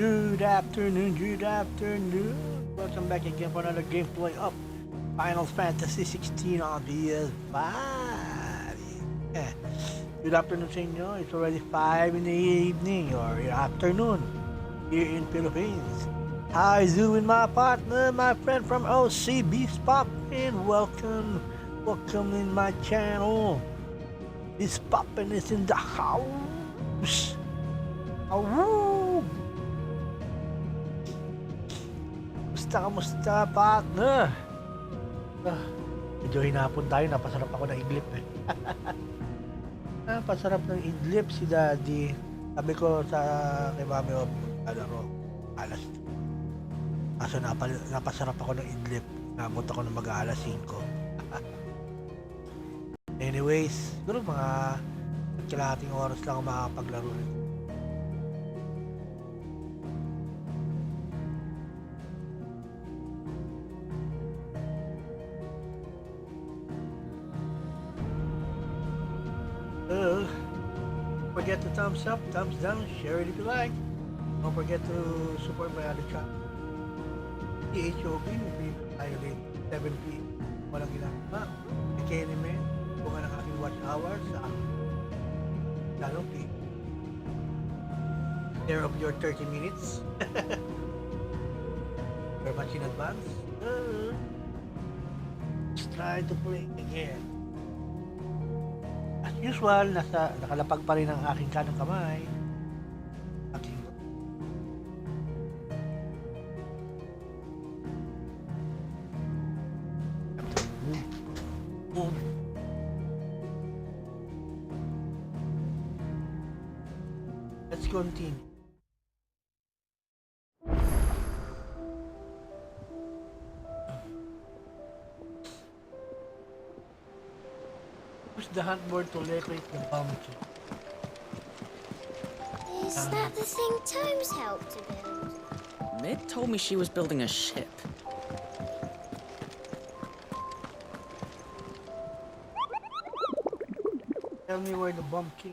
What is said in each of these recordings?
Good afternoon, good afternoon. Welcome back again for another gameplay of Final Fantasy 16 on PS5. Yeah. Good afternoon sa inyo. It's already 5 in the evening or afternoon here in Philippines. How is doing my partner, my friend from OC, Beast Pop, and welcome in my channel. Beast Poppin is in the house. Awoo! Kamusta partner? Medyo hinapon tayo, napasarap ako ng idlip eh. Napasarap ng idlip si Daddy. Sabi ko sa kay Mami Ob, alaro, alas. Kaso napasarap ako ng idlip. Nabot ako ng mag-aalas 5. Anyways, siguro mga kalahating oras lang ako makapaglaro rin. Don't forget to thumbs up, thumbs down, share it if you like. Don't forget to support my other channel. PHOB, tayo rin 7 p.m. Walang ginagawa. Anime, kung ang aking watch hours sa channel P. Share of your 30 minutes. Very much in advance. Let's try to play again. As usual, nakalapag pa rin ang aking kanang kamay. Let's continue. Push the handboard to locate the bomb key. Is that the thing Tomes helped to build? Mid told me she was building a ship. Tell me where the bomb key.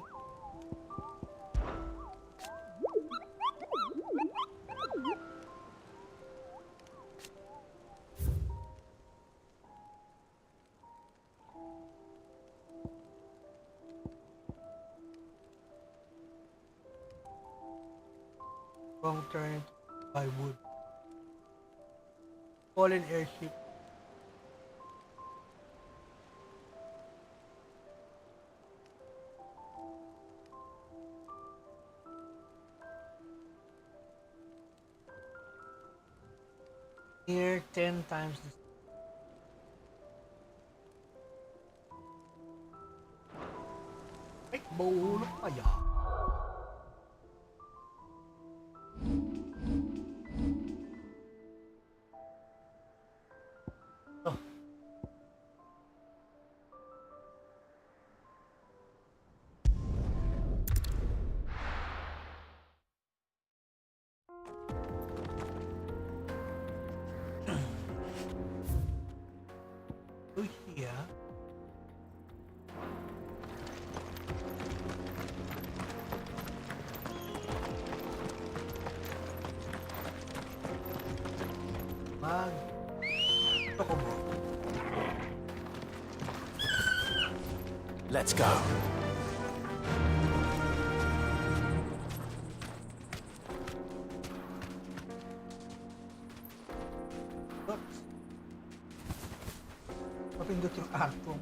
Wrong turn by wood. Fallen airship. Here 10 times the ay, bulok pa yan. Yeah. Let's go. Mapindot yung arko.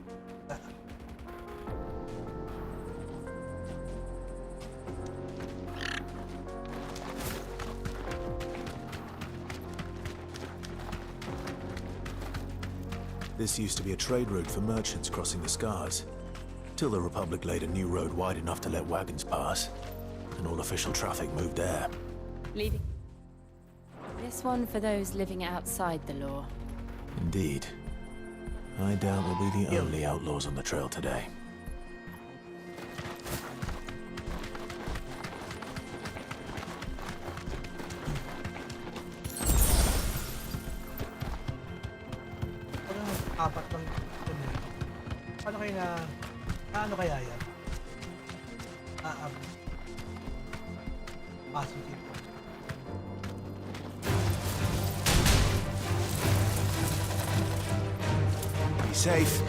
This used to be a trade route for merchants crossing the Scars, till the Republic laid a new road wide enough to let wagons pass, and all official traffic moved there. Leaving. This one for those living outside the law. Indeed. I doubt we'll be the only outlaws on the trail today. Apat lang. Paano kayo na... Paano kaya yan? Positive. safe.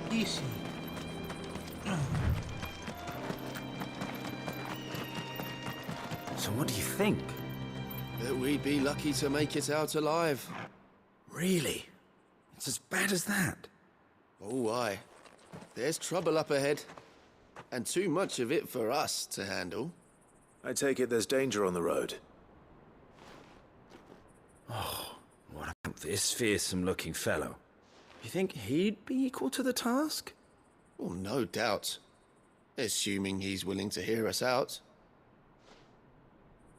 Easy. So what do you think? That we'd be lucky to make it out alive. Really? It's as bad as that? Oh, aye. There's trouble up ahead. And too much of it for us to handle. I take it there's danger on the road. What about this fearsome-looking fellow? You think he'd be equal to the task? Well, no doubt. Assuming he's willing to hear us out.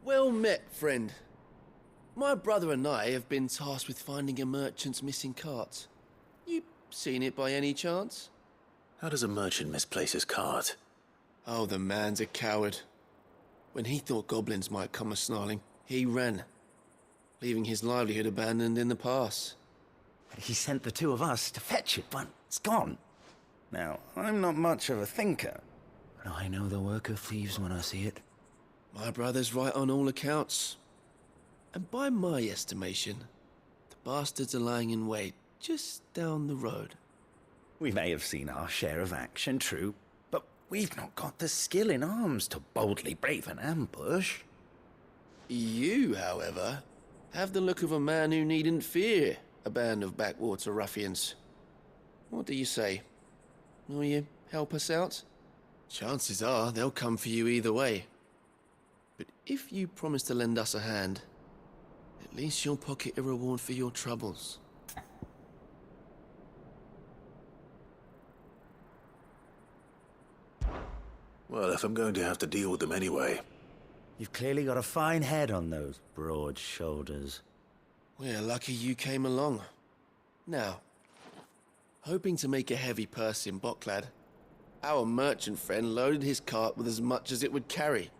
Well met, friend. My brother and I have been tasked with finding a merchant's missing cart. You seen it by any chance? How does a merchant misplace his cart? Oh, the man's a coward. When he thought goblins might come a-snarling, he ran, leaving his livelihood abandoned in the pass. He sent the two of us to fetch it, but it's gone. Now, I'm not much of a thinker, but I know the work of thieves when I see it. My brother's right on all accounts. And by my estimation, the bastards are lying in wait just down the road. We may have seen our share of action, true, but we've not got the skill in arms to boldly brave an ambush. You, however, have the look of a man who needn't fear a band of backwater ruffians. What do you say? Will you help us out? Chances are they'll come for you either way. But if you promise to lend us a hand, at least you'll pocket a reward for your troubles. Well, if I'm going to have to deal with them anyway. You've clearly got a fine head on those broad shoulders. We're lucky you came along. Now, hoping to make a heavy purse in Bocklad, our merchant friend loaded his cart with as much as it would carry.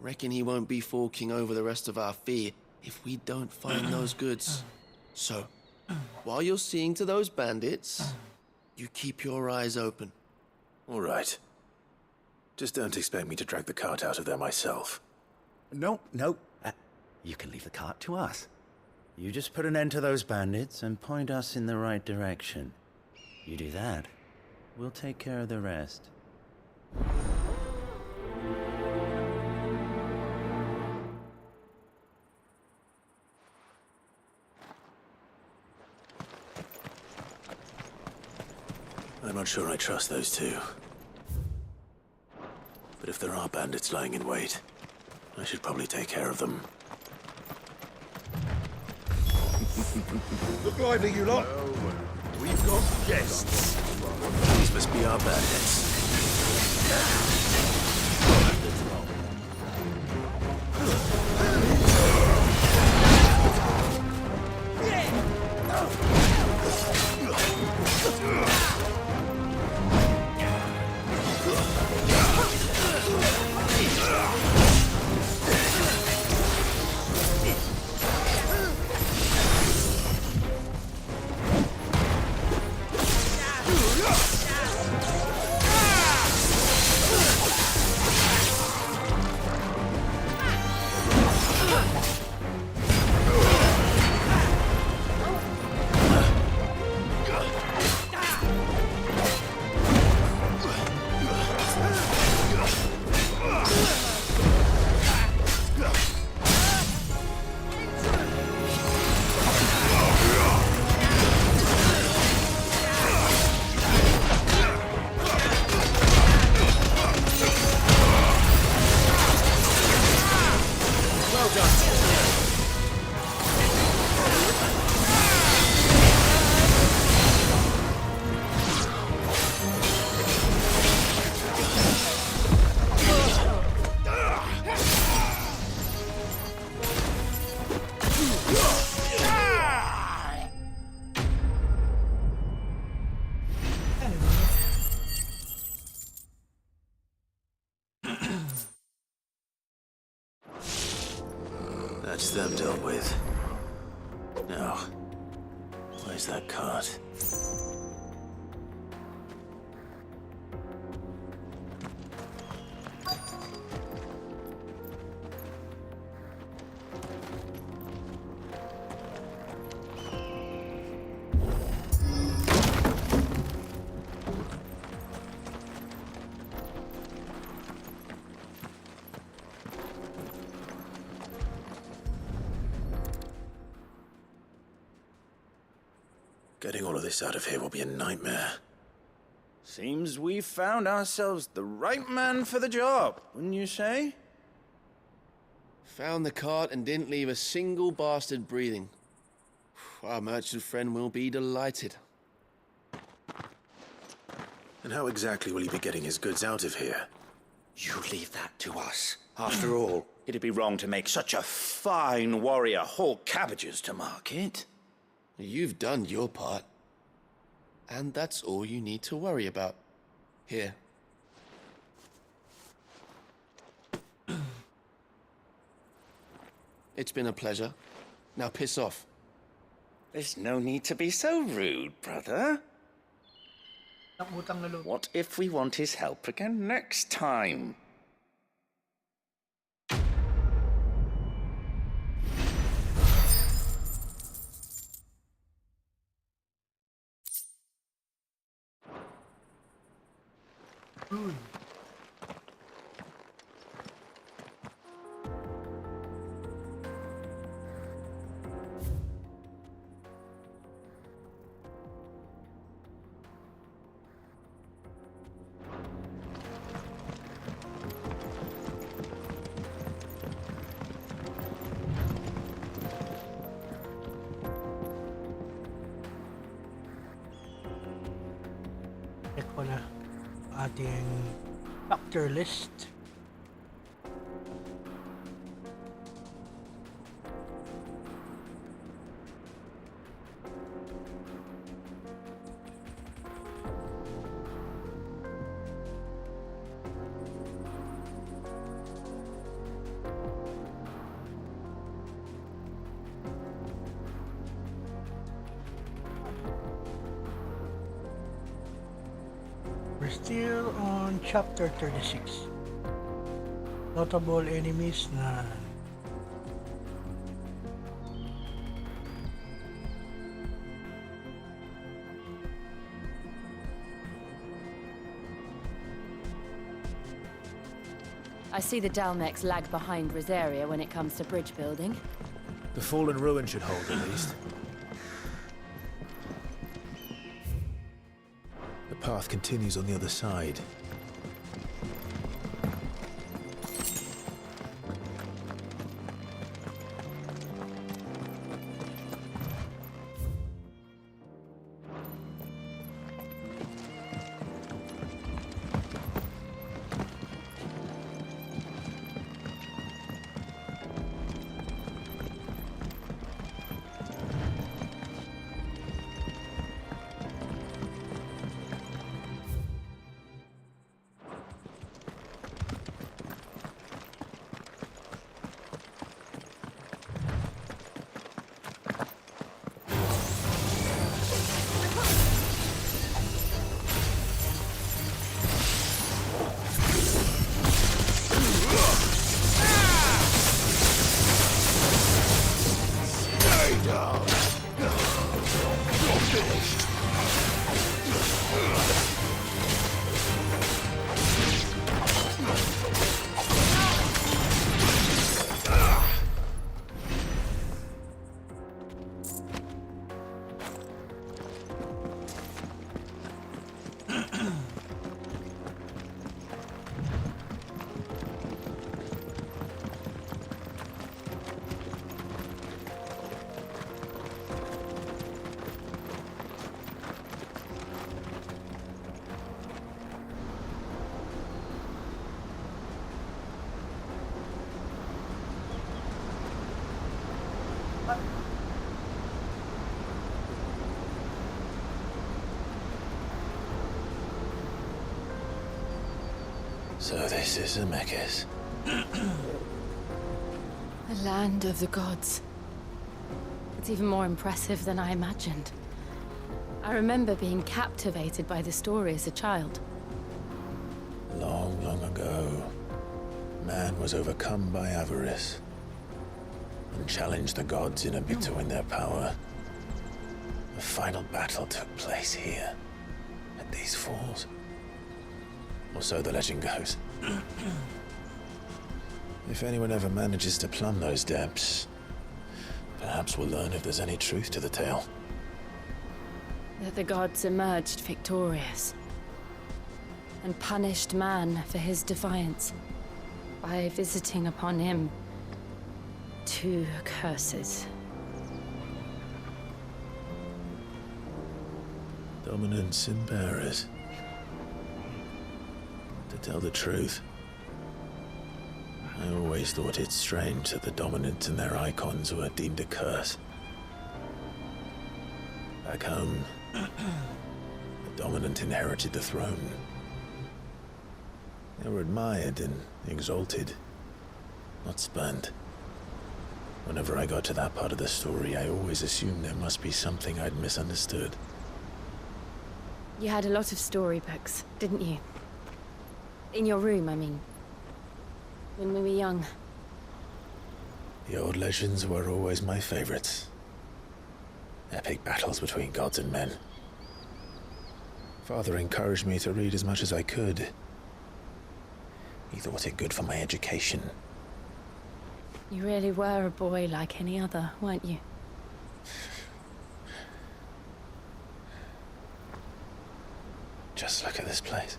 Reckon he won't be forking over the rest of our fee if we don't find those goods. So, while you're seeing to those bandits, you keep your eyes open. All right. Just don't expect me to drag the cart out of there myself. No. You can leave the cart to us. You just put an end to those bandits and point us in the right direction. You do that, we'll take care of the rest. I'm not sure I trust those two. But if there are bandits lying in wait, I should probably take care of them. Look lively, you lot. We've got guests. These must be our bandits. one dealt with. Now, where's that cart? Getting all of this out of here will be a nightmare. Seems we've found ourselves the right man for the job, wouldn't you say? Found the cart and didn't leave a single bastard breathing. Our merchant friend will be delighted. And how exactly will he be getting his goods out of here? You leave that to us. After all, it'd be wrong to make such a fine warrior haul cabbages to market. You've done your part. And that's all you need to worry about. Here. It's been a pleasure. Now piss off. There's no need to be so rude, brother. Ang utang na loob. What if we want his help again next time? Food. Check ko na ating factor list. We're still on chapter 36. Notable enemies na I see the Dalmex lag behind Rosaria when it comes to bridge building. The fallen ruin should hold at least. The path continues on the other side. So this is Zemeckis. The land of the gods. It's even more impressive than I imagined. I remember being captivated by the story as a child. Long, long ago, man was overcome by avarice and challenged the gods in a bid to win their power. The final battle took place here, at these falls. Or so the legend goes. If anyone ever manages to plumb those depths, perhaps we'll learn if there's any truth to the tale. That the gods emerged victorious and punished man for his defiance by visiting upon him 2 curses. Dominants and bearers. To tell the truth, I always thought it strange that the dominants and their icons were deemed a curse. Back home, the dominant inherited the throne. They were admired and exalted, not spurned. Whenever I got to that part of the story, I always assumed there must be something I'd misunderstood. You had a lot of storybooks, didn't you? In your room, I mean. When we were young. The old legends were always my favorites. Epic battles between gods and men. Father encouraged me to read as much as I could. He thought it good for my education. You really were a boy like any other, weren't you? Just look at this place.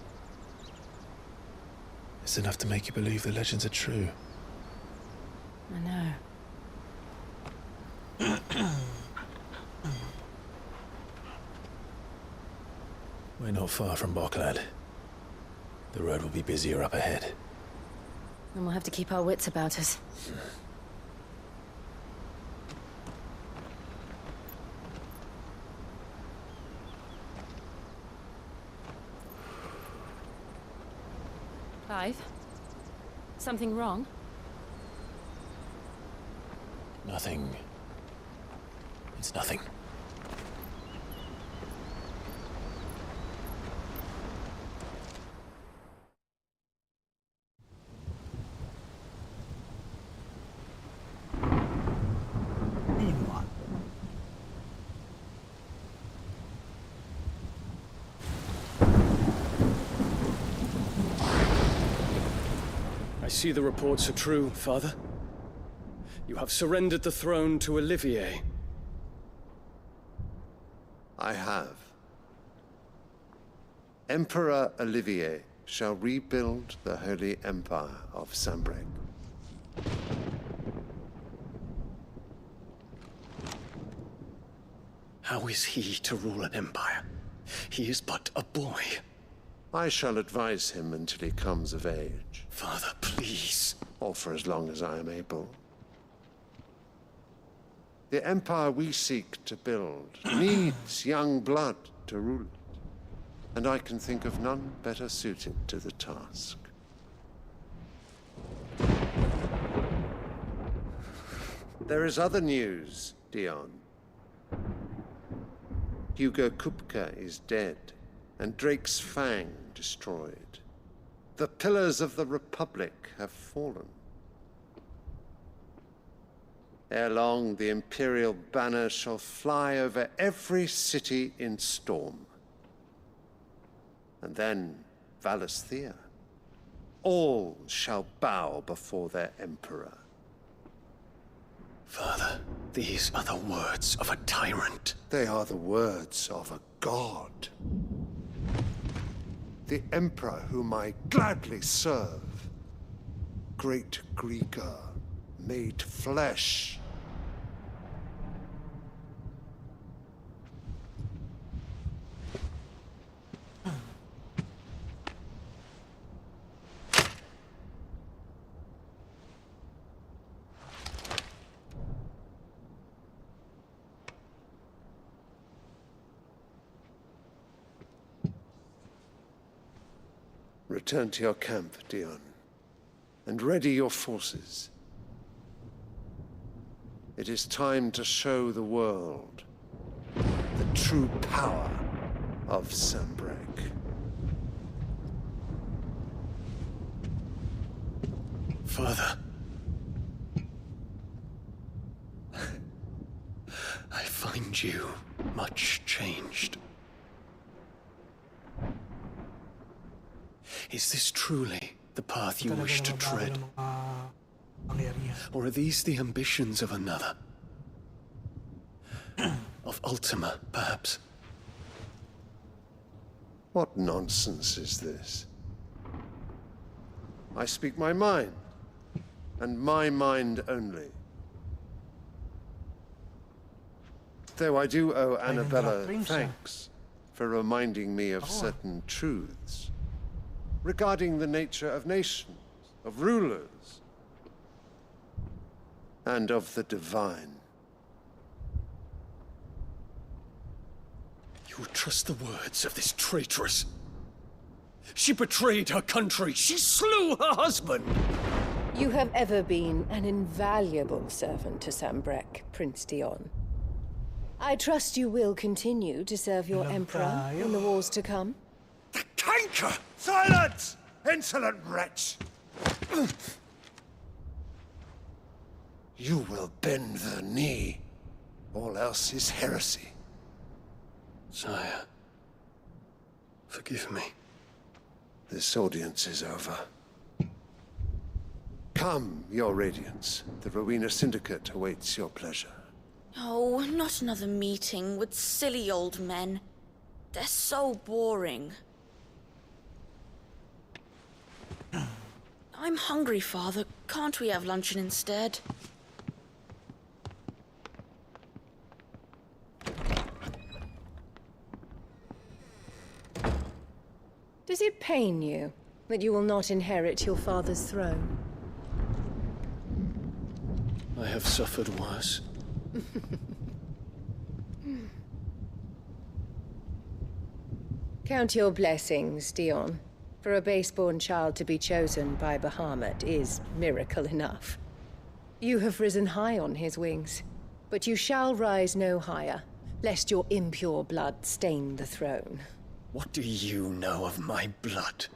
It's enough to make you believe the legends are true. I know. We're not far from Boklad. The road will be busier up ahead. And we'll have to keep our wits about us. Clive? Something wrong? Nothing. It's nothing. Meanwhile, I see the reports are true, Father. You have surrendered the throne to Olivier. I have. Emperor Olivier shall rebuild the Holy Empire of Sambrec. How is he to rule an empire? He is but a boy. I shall advise him until he comes of age, Father, please. or for as long as I am able. The empire we seek to build needs young blood to rule it, and I can think of none better suited to the task. There is other news, Dion. Hugo Kupka is dead, and Drake's Fang destroyed. The pillars of the Republic have fallen. Ere long, the Imperial banner shall fly over every city in Storm. And then Valisthea. All shall bow before their Emperor. Father, these are the words of a tyrant. They are the words of a god. The Emperor whom I gladly serve. Great Grieger, made flesh. Return to your camp, Dion, and ready your forces. It is time to show the world the true power of Sambrek. Father. I find you much changed. Is this truly the path you wish to tread? Or are these the ambitions of another? Of Ultima, perhaps? What nonsense is this? I speak my mind, and my mind only. Though I do owe Annabella thanks for reminding me of certain truths regarding the nature of nations, of rulers, and of the divine. You would trust the words of this traitress? She betrayed her country. She slew her husband. You have ever been an invaluable servant to Sambrek, Prince Dion. I trust you will continue to serve your emperor in the wars to come. The canker! Silence! Insolent wretch! You will bend the knee. All else is heresy. Sire, forgive me. This audience is over. Come, your radiance. The Rowena Syndicate awaits your pleasure. Oh, not another meeting with silly old men. They're so boring. I'm hungry, Father. Can't we have luncheon instead? Does it pain you that you will not inherit your father's throne? I have suffered worse. Count your blessings, Dion. For a base-born child to be chosen by Bahamut is miracle enough. You have risen high on his wings, but you shall rise no higher, lest your impure blood stain the throne. What do you know of my blood?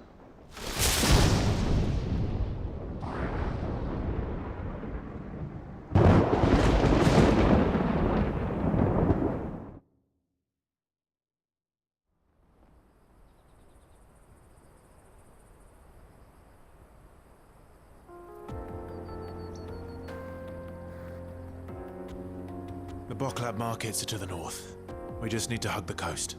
The Boklab markets are to the north. We just need to hug the coast.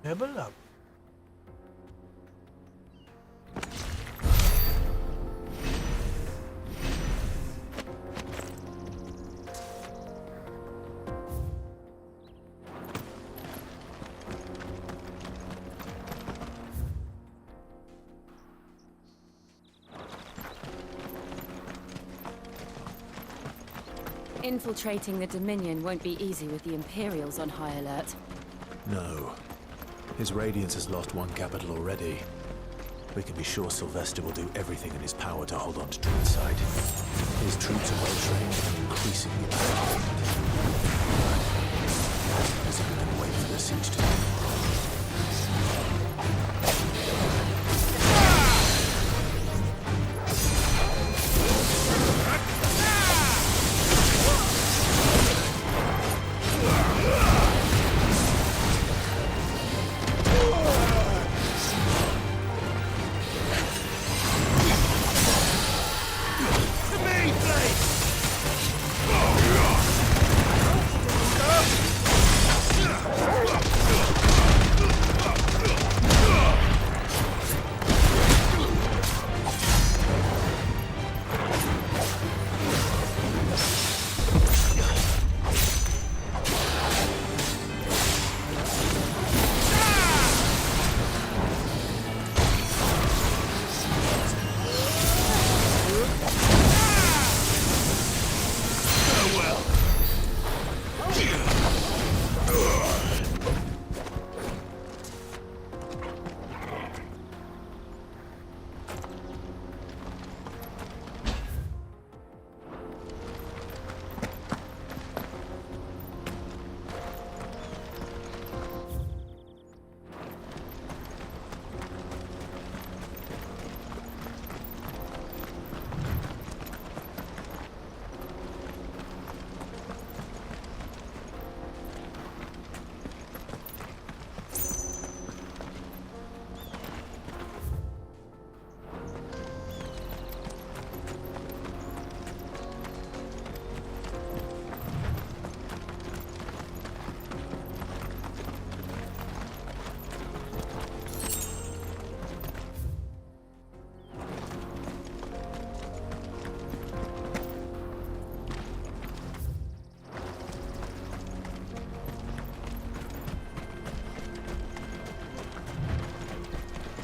Level up. Infiltrating the Dominion won't be easy with the Imperials on high alert. No. His Radiance has lost one capital already. We can be sure Sylvester will do everything in his power to hold on to Dreadside. His troops are well trained and increasingly powerful. As if we can wait for the siege to end.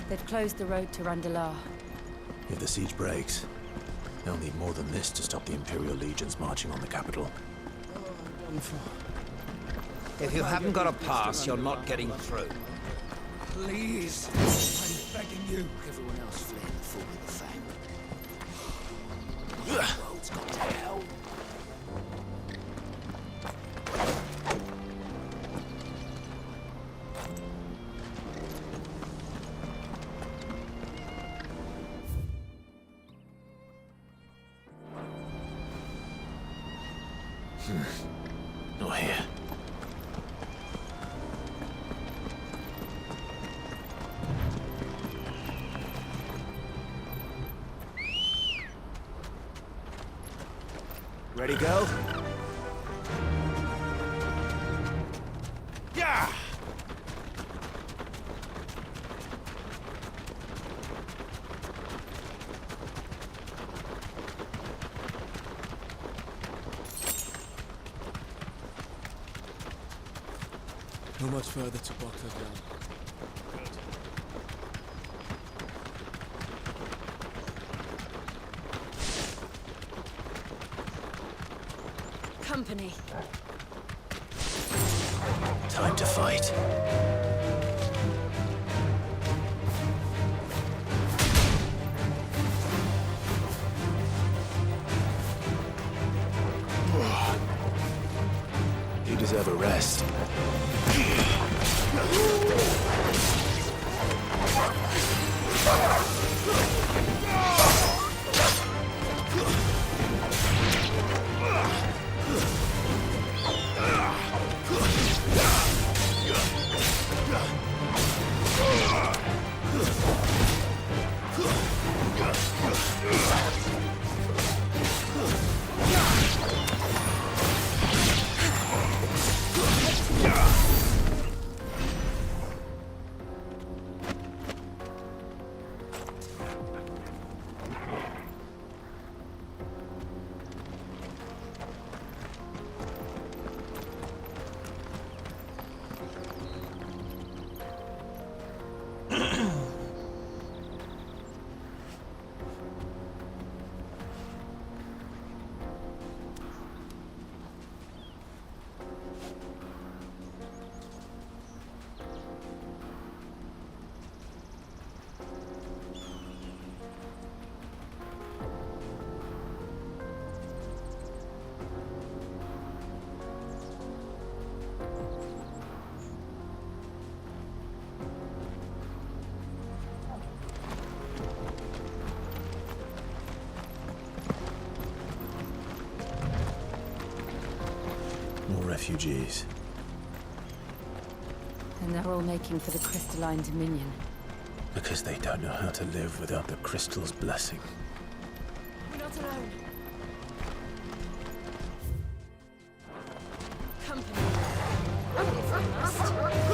They've closed the road to Randalar. If the siege breaks, they'll need more than this to stop the Imperial legions marching on the capital. If you haven't got a pass, you're not getting through. Please, I'm begging you. Everyone else fled before we were found. The road's gone to hell. Not here. Ready, go? Yeah! Not much further to Bocklad now. Company. Time to fight. You deserve a rest. More refugees. And they're all making for the crystalline dominion. Because they don't know how to live without the crystal's blessing. We're not alone. Company. If we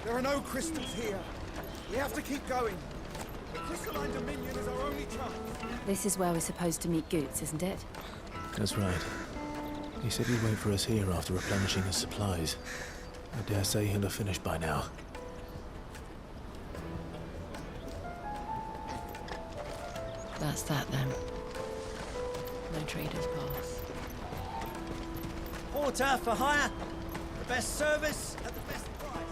There are no crystals here. We have to keep going. The crystalline dominion is our only chance. This is where we're supposed to meet Goots, isn't it? That's right. He said he'd wait for us here after replenishing his supplies. I dare say he'll have finished by now. That's that then. No traders pass. Porter for hire. The best service at the best price.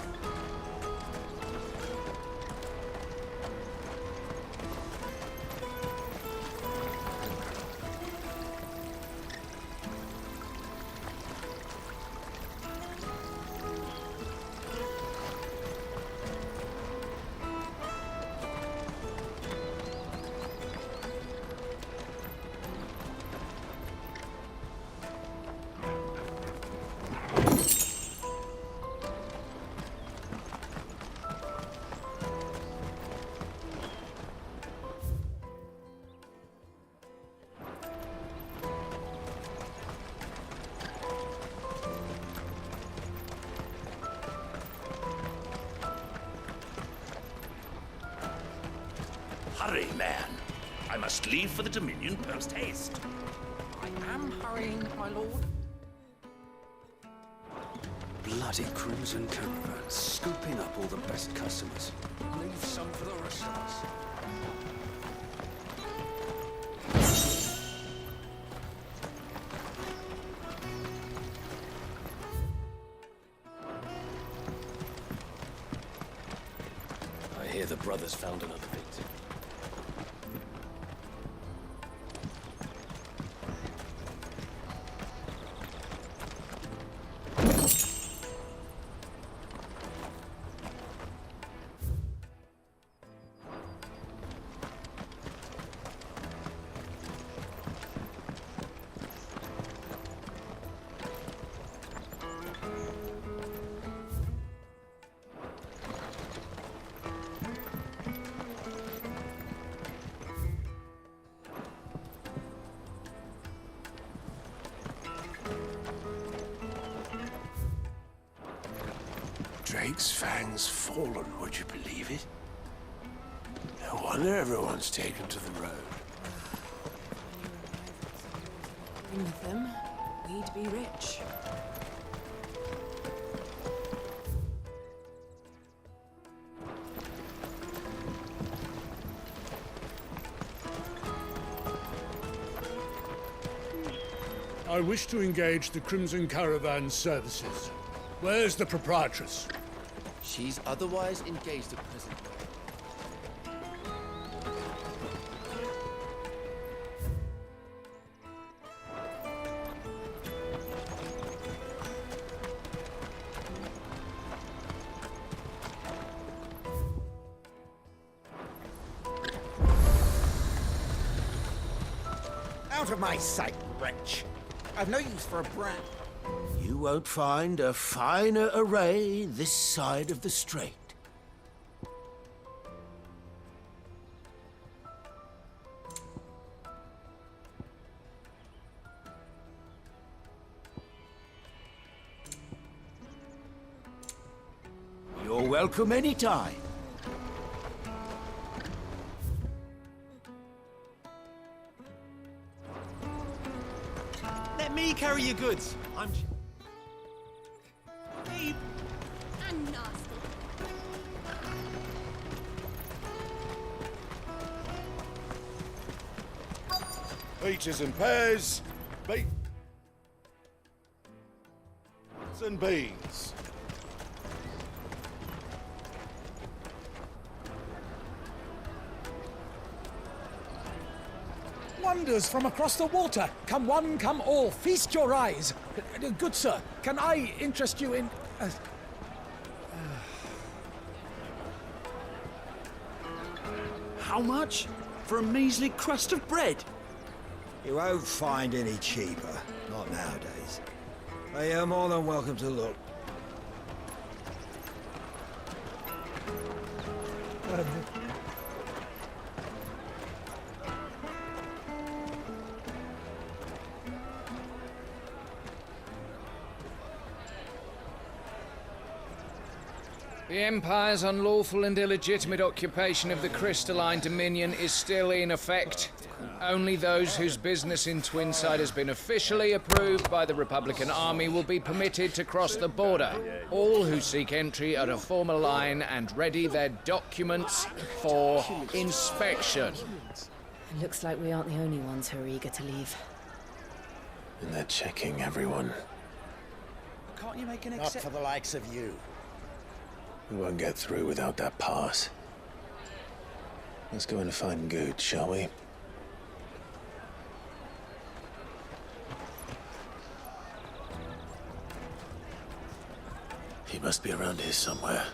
Hurry, man. I must leave for the Dominion post-haste. I am hurrying, my lord. Bloody crimson caravan, scooping up all the best customers. Leave some for the rest of us. I hear the brothers found another victim. Drake's Fang's fallen, would you believe it? No wonder everyone's taken to the road. With them, we'd be rich. I wish to engage the Crimson Caravan services. Where's the proprietress? She's otherwise engaged at present. Out of my sight, wretch. I've no use for a brat. You won't find a finer array this side of the strait. welcome any time. Let me carry your goods. I'm... And nasty. Peaches and pears. Beets and beans. Wonders from across the water. Come one, come all. Feast your eyes. Good sir, can I interest you in... How much? For a measly crust of bread? You won't find any cheaper. Not nowadays. But you're more than welcome to look. The Empire's unlawful and illegitimate occupation of the Crystalline Dominion is still in effect. Only those whose business in Twinside has been officially approved by the Republican Army will be permitted to cross the border. All who seek entry are to form a line and ready their documents for inspection. It looks like we aren't the only ones who are eager to leave. And they're checking everyone. Can't you make an Not for the likes of you. We won't get through without that pass. Let's go and find Good, shall we? He must be around here somewhere.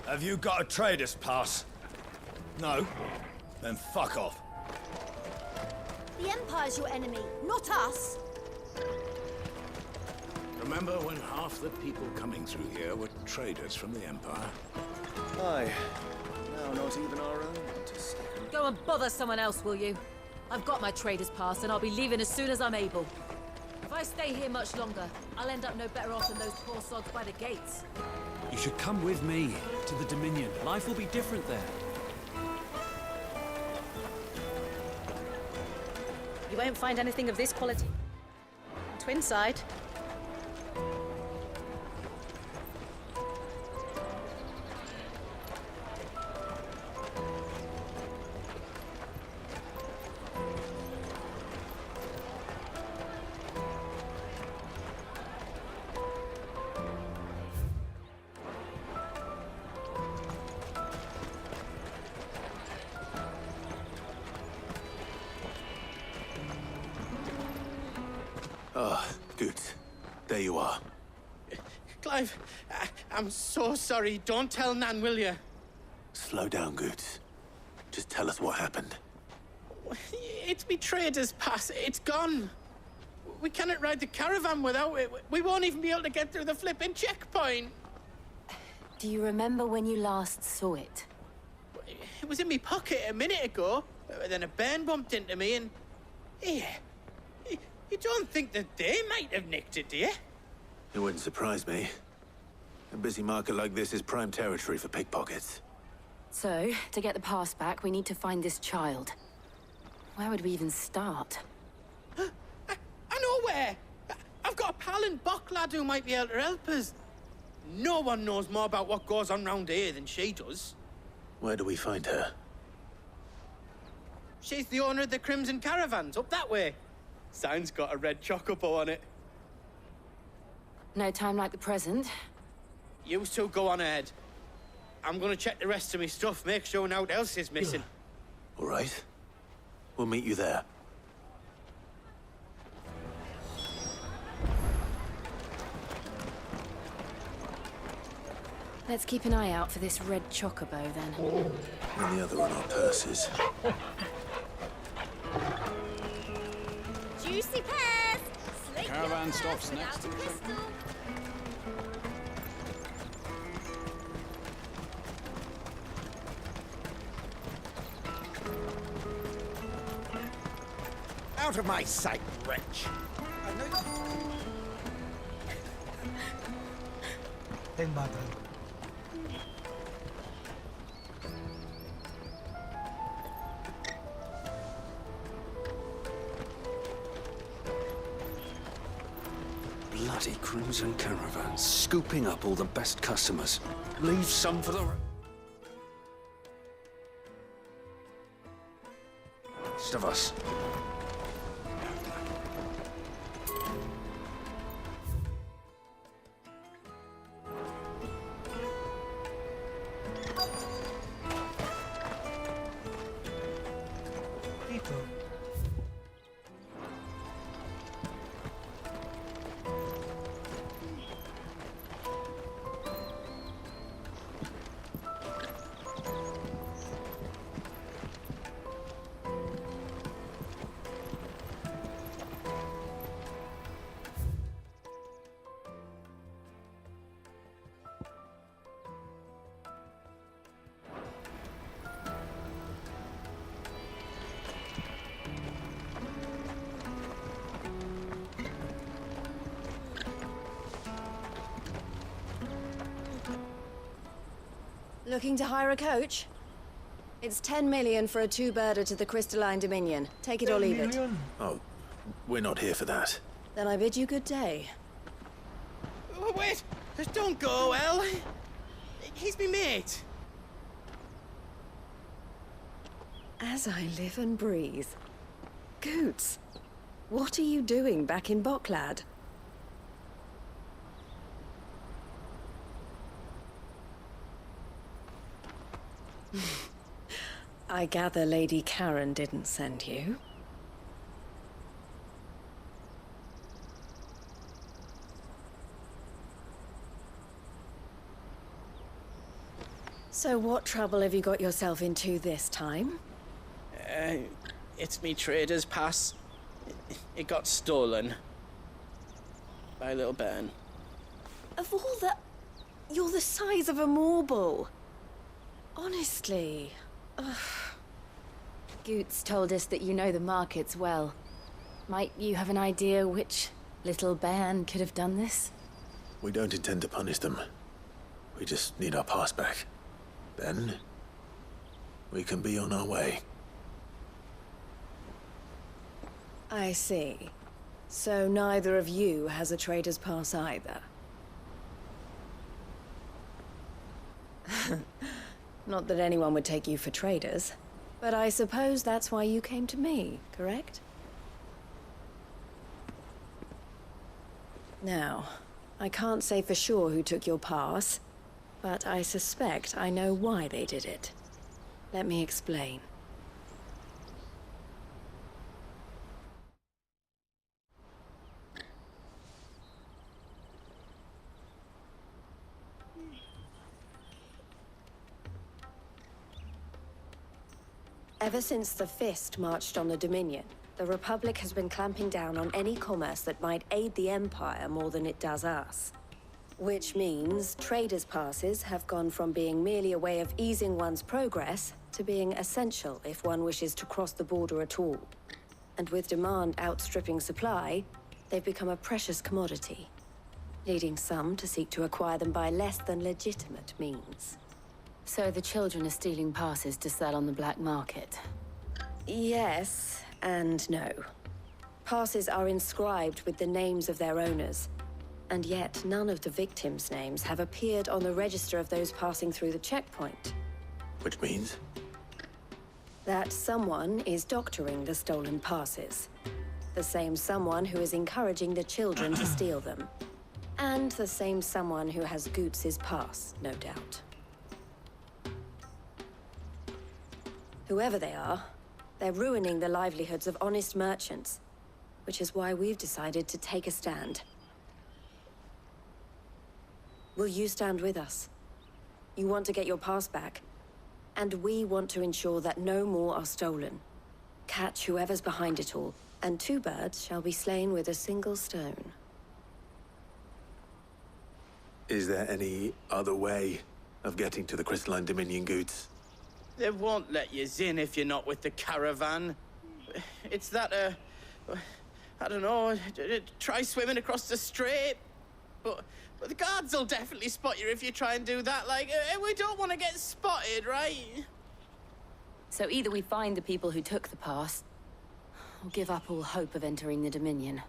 Have you got a trader's pass? No? Then fuck off. The Empire's your enemy, not us. Remember when half the people coming through here were traders from the Empire? Aye. Now not even our own want to see. Go and bother someone else, will you? I've got my trader's pass and I'll be leaving as soon as I'm able. If I stay here much longer, I'll end up no better off than those poor sods by the gates. You should come with me to the Dominion. Life will be different there. You won't find anything of this quality. Twinside. Ah, good. There you are. Clive, I'm so sorry. Don't tell Nan, will you? Slow down, Goods. Just tell us what happened. It's me trader's pass. It's gone. We cannot ride the caravan without it. We won't even be able to get through the flipping checkpoint. Do you remember when you last saw it? It was in my pocket a minute ago. Then a bairn bumped into me and... Yeah. You don't think that they might have nicked it, do you? It wouldn't surprise me. A busy market like this is prime territory for pickpockets. So, to get the pass back, we need to find this child. Where would we even start? I know where! I've got a pal in Bock lad who might be able to help us. No one knows more about what goes on round here than she does. Where do we find her? She's the owner of the Crimson Caravans, up that way. Sign's got a red chocobo on it. No time like the present. You two go on ahead. I'm gonna check the rest of my stuff, make sure no one else is missing. All right. We'll meet you there. Let's keep an eye out for this red chocobo, then. And the other on our purses. Juicy pears! Slate Caravan your stops purse next without a to crystal. Out of my sight, wretch! I know you... Ten batal. Bloody Crimson Caravan, scooping up all the best customers. Leave some for the rest of us. People. Looking to hire a coach? It's 10 million for a two-birder to the Crystalline Dominion. Take it or leave it. Oh, we're not here for that. Then I bid you good day. Oh, wait! Just don't go, El! He's me mate! As I live and breathe. Goots, what are you doing back in Bocklad? I gather Lady Karen didn't send you. So what trouble have you got yourself into this time? It's me trader's pass. It got stolen. By a little bairn. Of all the... You're the size of a marble. Honestly. Ugh. Goots told us that you know the markets well. Might you have an idea which little bairn could have done this? We don't intend to punish them. We just need our pass back. Then, we can be on our way. I see. So neither of you has a trader's pass either. Not that anyone would take you for traders, but I suppose that's why you came to me, correct? Now, I can't say for sure who took your pass, but I suspect I know why they did it. Let me explain. Ever since the Fist marched on the Dominion, the Republic has been clamping down on any commerce that might aid the Empire more than it does us. Which means traders' passes have gone from being merely a way of easing one's progress to being essential if one wishes to cross the border at all. And with demand outstripping supply, they've become a precious commodity, leading some to seek to acquire them by less than legitimate means. So the children are stealing passes to sell on the black market? Yes, and no. Passes are inscribed with the names of their owners, and yet none of the victims' names have appeared on the register of those passing through the checkpoint. Which means? That someone is doctoring the stolen passes. The same someone who is encouraging the children to steal them. And the same someone who has Goots' pass, no doubt. Whoever they are, they're ruining the livelihoods of honest merchants, which is why we've decided to take a stand. Will you stand with us? You want to get your pass back. And we want to ensure that no more are stolen. Catch whoever's behind it all, and 2 birds shall be slain with a single stone. Is there any other way of getting to the Crystalline Dominion goods? They won't let you in if you're not with the caravan. It's that, I don't know, try swimming across the strait. But the guards will definitely spot you if you try and do that. Like, we don't want to get spotted, right? So either we find the people who took the pass, or give up all hope of entering the Dominion.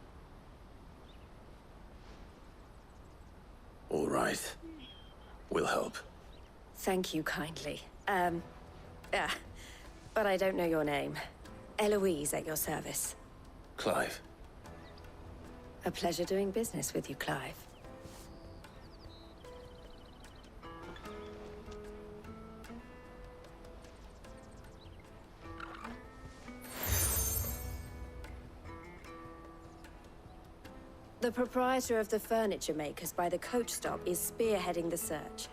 All right. We'll help. Thank you kindly. But I don't know your name. Eloise at your service. Clive. A pleasure doing business with you, Clive. The proprietor of the furniture makers by the coach stop is spearheading the search.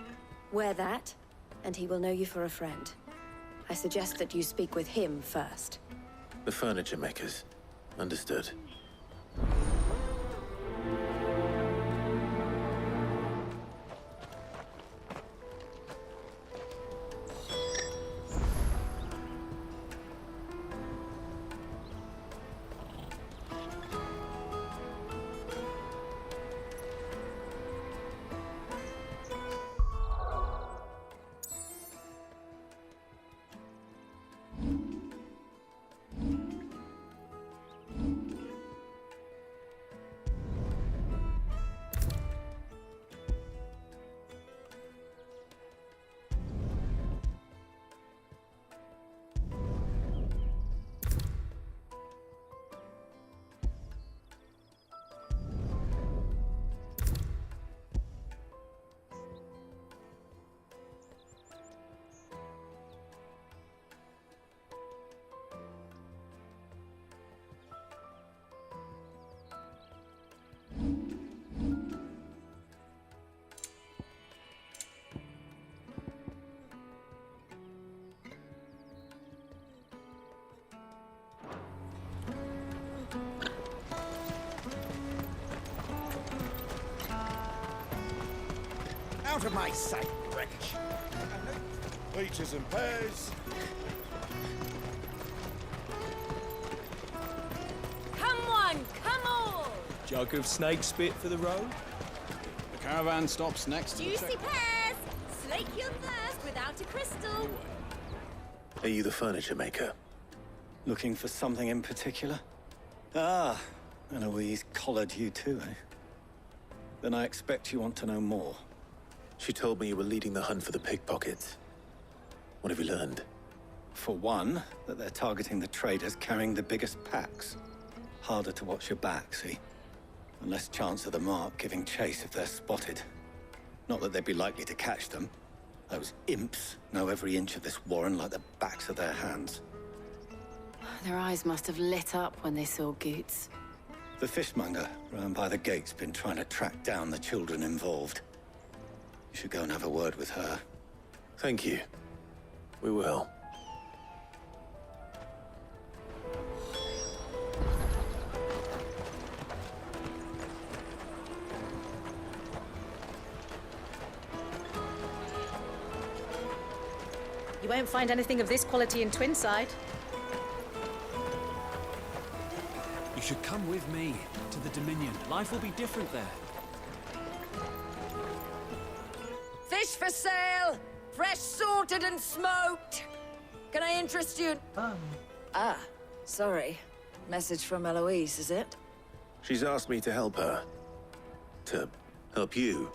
Wear that, and he will know you for a friend. I suggest that you speak with him first. The furniture makers. Understood. Out of my sight, wretch! Peaches and pears. Come on, come on! Jug of snake spit for the road? The caravan stops next to the Juicy check. pears! Slake your thirst without a crystal. Are you the furniture maker? Looking for something in particular? Ah, Eloise collared you too, eh? Then I expect you want to know more. She told me you were leading the hunt for the pickpockets. What have you learned? For one, that they're targeting the traders carrying the biggest packs. Harder to watch your back, see? And less chance of the mark giving chase if they're spotted. Not that they'd be likely to catch them. Those imps know every inch of this warren like the backs of their hands. Their eyes must have lit up when they saw Goots. The fishmonger round by the gate's been trying to track down the children involved. You should go and have a word with her. Thank you. We will. You won't find anything of this quality in Twinside. You should come with me to the Dominion. Life will be different there. Fish for sale! Fresh sorted and smoked! Can I interest you? Ah, sorry. Message from Eloise, is it? She's asked me to help her. To help you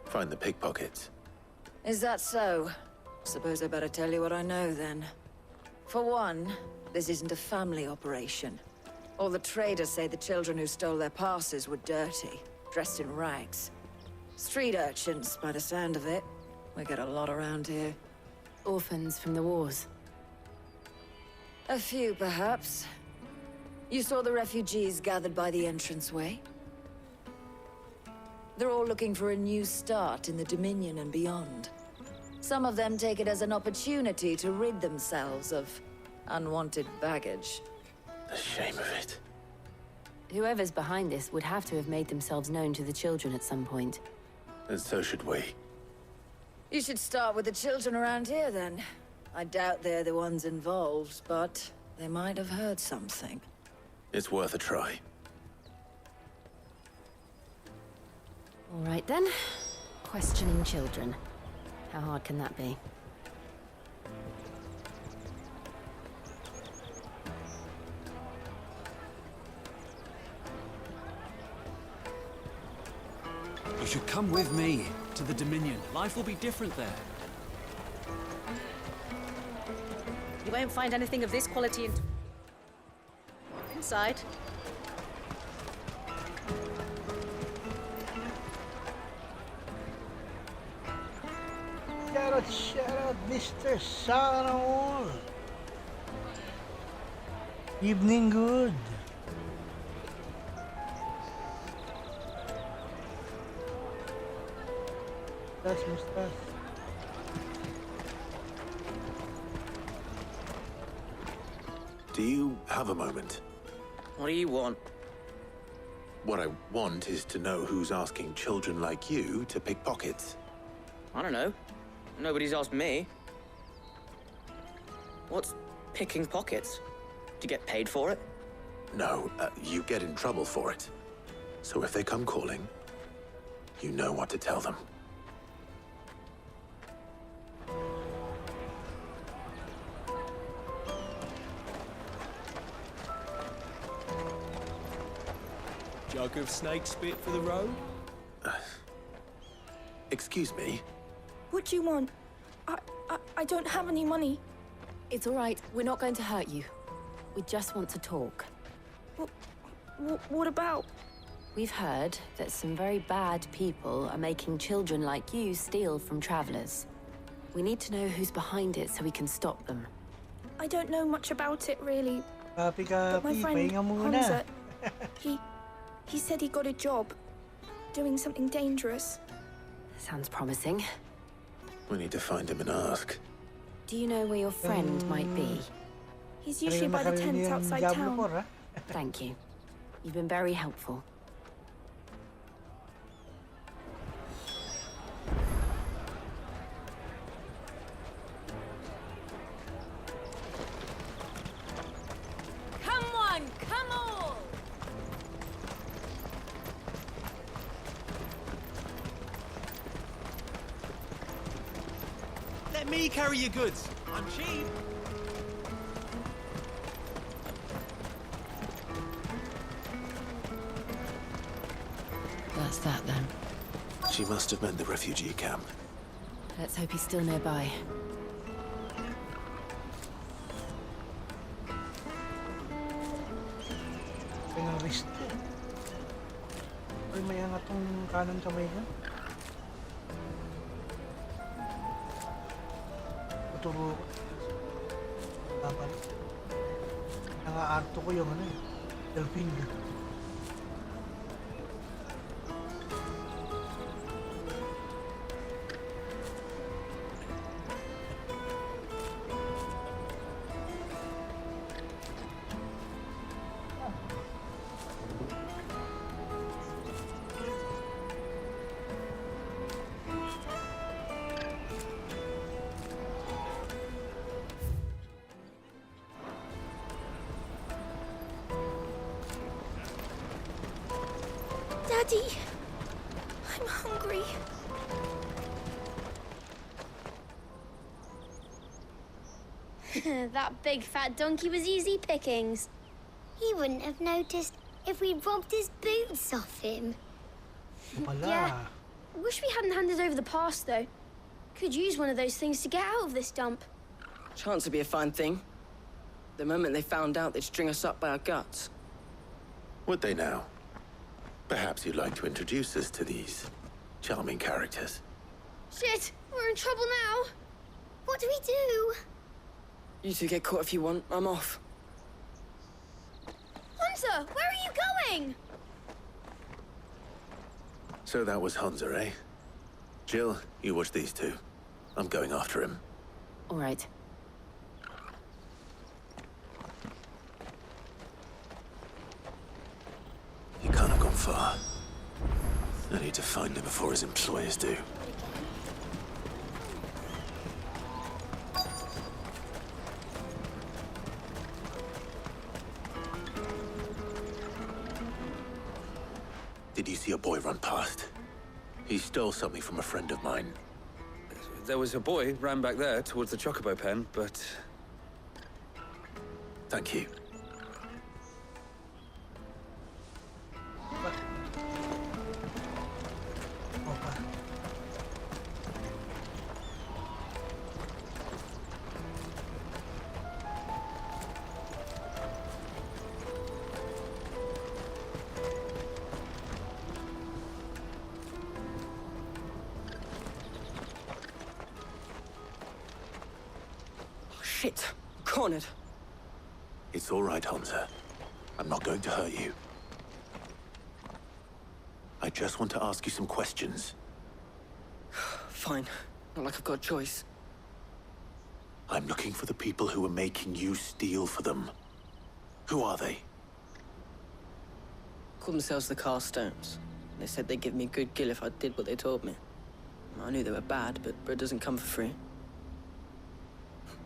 find the pickpockets. Is that so? Suppose I better tell you what I know, then. For one, this isn't a family operation. All the traders say the children who stole their passes were dirty, dressed in rags. Street urchins, by the sound of it. We get a lot around here. Orphans from the wars. A few, perhaps. You saw the refugees gathered by the entranceway? They're all looking for a new start in the Dominion and beyond. Some of them take it as an opportunity to rid themselves of unwanted baggage. The shame of it. Whoever's behind this would have to have made themselves known to the children at some point. And so should we. You should start with the children around here, then. I doubt they're the ones involved, but they might have heard something. It's worth a try. All right, then. Questioning children. How hard can that be? You should come with me to the Dominion. Life will be different there. You won't find anything of this quality inside. Shout out, Mr. Son of all. Evening good. That's Mustas. Do you have a moment? What do you want? What I want is to know who's asking children like you to pick pockets. I don't know. Nobody's asked me. What's picking pockets? Do you get paid for it? No, you get in trouble for it. So if they come calling, you know what to tell them. Jug of snake spit for the road? Excuse me? What do you want? I don't have any money. It's all right. We're not going to hurt you. We just want to talk. What about? We've heard that some very bad people are making children like you steal from travelers. We need to know who's behind it so we can stop them. I don't know much about it, really. But my Kapi, friend pahinga muna. Hamza, he said he got a job doing something dangerous. Sounds promising. We need to find him and ask. Do you know where your friend might be? He's usually by the tents outside town. Thank you. You've been very helpful. Come on, come on! Let me carry your goods. I'm cheap. That's that then. She must have meant the refugee camp. Let's hope he's still nearby. Kaya wrist. Ay, may angat tong kanan kamay niya. Tuturo ko. Babalik. Nanga-arto ko yung ano eh. Delphine. Daddy, I'm hungry. That big fat donkey was easy pickings. He wouldn't have noticed if we robbed his boots off him. Yeah. Wish we hadn't handed over the pass, though. Could use one of those things to get out of this dump. Chance would be a fine thing. The moment they found out, they'd string us up by our guts. Would they now? Perhaps you'd like to introduce us to these charming characters. Shit, we're in trouble now. What do we do? You two get caught if you want. I'm off. Hunter, where are you going? So that was Hunza, eh? Jill, you watch these two. I'm going after him. All right. He can't have gone far. I need to find him before his employers do. Did you see a boy run past? He stole something from a friend of mine. There was a boy ran back there towards the chocobo pen, but... Thank you. Shit. Cornered. It's all right, Hansa. I'm not going to hurt you. I just want to ask you some questions. Fine. Not like I've got a choice. I'm looking for the people who are making you steal for them. Who are they? Call themselves the Carstones. They said they'd give me a good gill if I did what they told me. I knew they were bad, but bread doesn't come for free.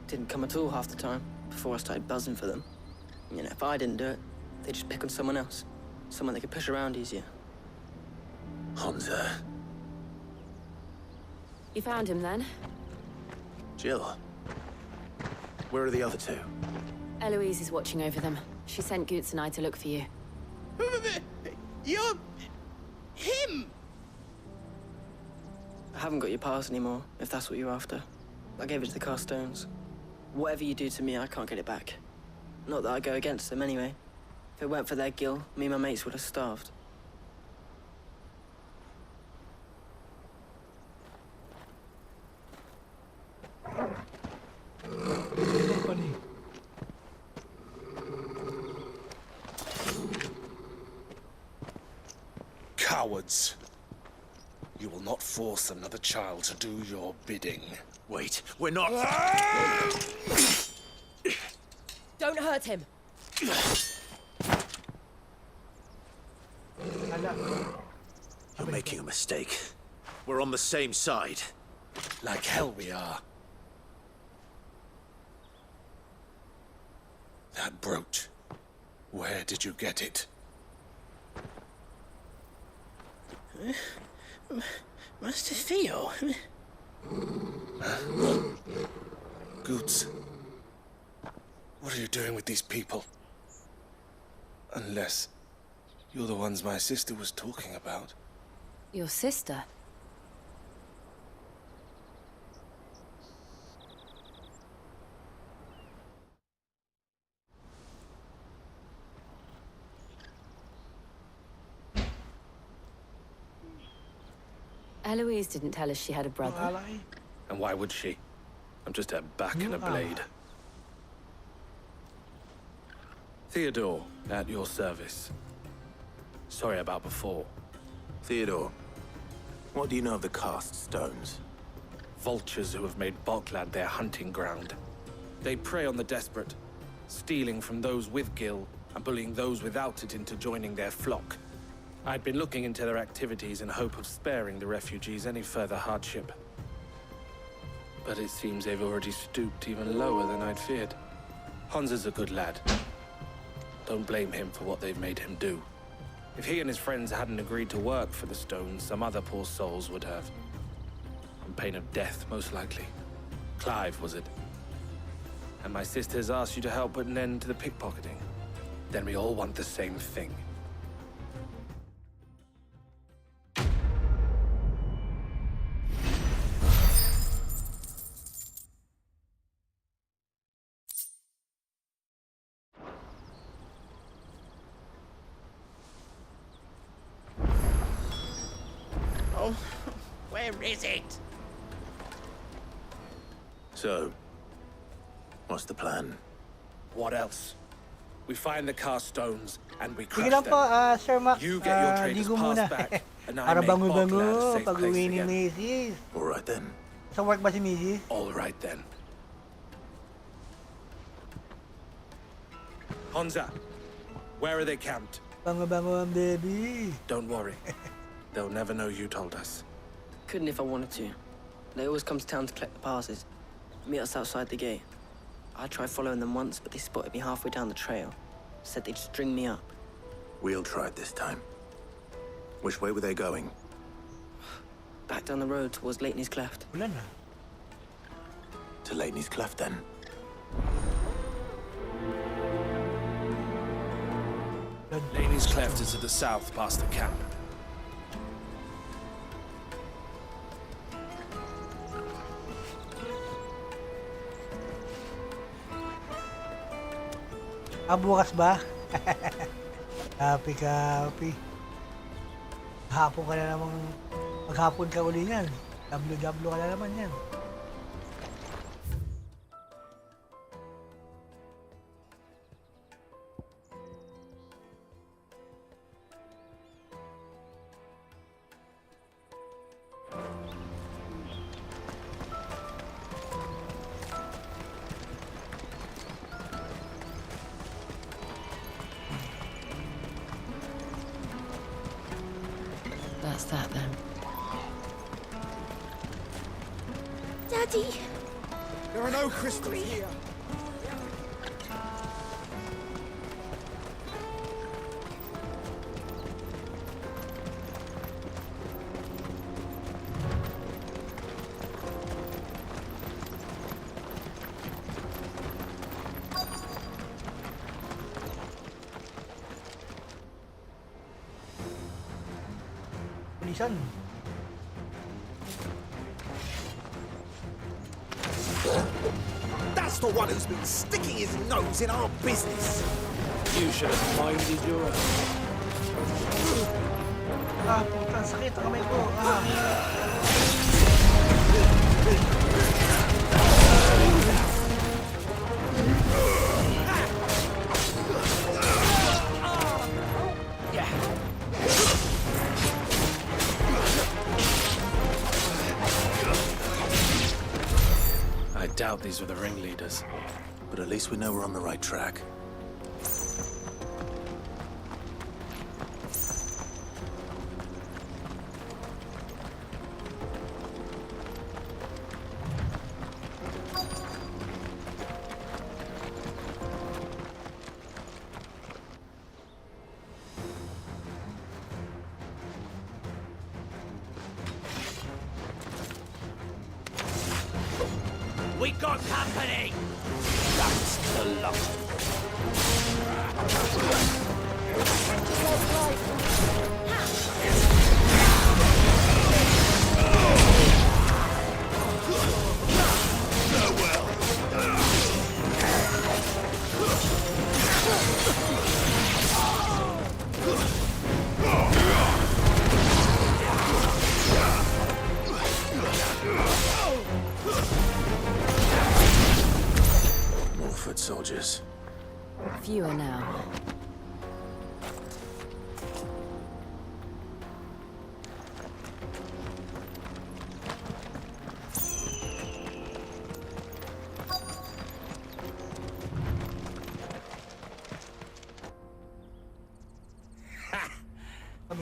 Didn't come at all half the time, before I started buzzing for them. You know, if I didn't do it, they'd just pick on someone else. Someone they could push around easier. Hansa. You found him then? Jill. Where are the other two? Eloise is watching over them. She sent Goots and I to look for you. You're... him! I haven't got your pass anymore, if that's what you're after. I gave it to the Carstones. Whatever you do to me, I can't get it back. Not that I go against them anyway. If it weren't for their gill, me and my mates would have starved. Cowards. You will not force another child to do your bidding. Wait, we're not... Don't hurt him. You're making a mistake. We're on the same side. Like hell we are. That brooch. Where did you get it? Master Theo. Goots. What are you doing with these people? Unless you're the ones my sister was talking about. Your sister? Eloise didn't tell us she had a brother. And why would she? I'm just her back and a blade. Theodore, at your service. Sorry about before. Theodore, what do you know of the cast stones? Vultures who have made Boklad their hunting ground. They prey on the desperate, stealing from those with gill and bullying those without it into joining their flock. I'd been looking into their activities in hope of sparing the refugees any further hardship. But it seems they've already stooped even lower than I'd feared. Hansa's a good lad. Don't blame him for what they've made him do. If he and his friends hadn't agreed to work for the stones, some other poor souls would have. On pain of death, most likely. Clive, was it? And my sisters asked you to help put an end to the pickpocketing. Then we all want the same thing. Oh, where is it? So, what's the plan? What else? We find the car stones and we crush Sige lang them. po, Sir Mac. You get your traders Ligo muna. passed back, and I Para make bango-bango Boklad a safe pag place uwi ni again. Mrs. All right then. Sa work ba si Miji? All right then. Honza, where are they camped? Bango-bango ang baby. Don't worry. They'll never know you told us. Couldn't if I wanted to. They always come to town to collect the passes. Meet us outside the gate. I tried following them once, but they spotted me halfway down the trail. Said they'd string me up. We'll try it this time. Which way were they going? Back down the road towards Lateney's Cleft. Wala na. To Lateney's Cleft, then. Laney's Cleft is to the south, past the camp. Bukas ba? Copy. Hapon ka na namang... Maghapon ka uli yan. W ka na naman yan. That's that then. Daddy! There are no crystals here. Pulisan. That's the one who's been sticking his nose in our business. You should have minded your own. Putang sakit ang kamay ko. I doubt these were the ringleaders. But at least we know we're on the right track. We got company! That's the lot. Foot soldiers. Fewer now.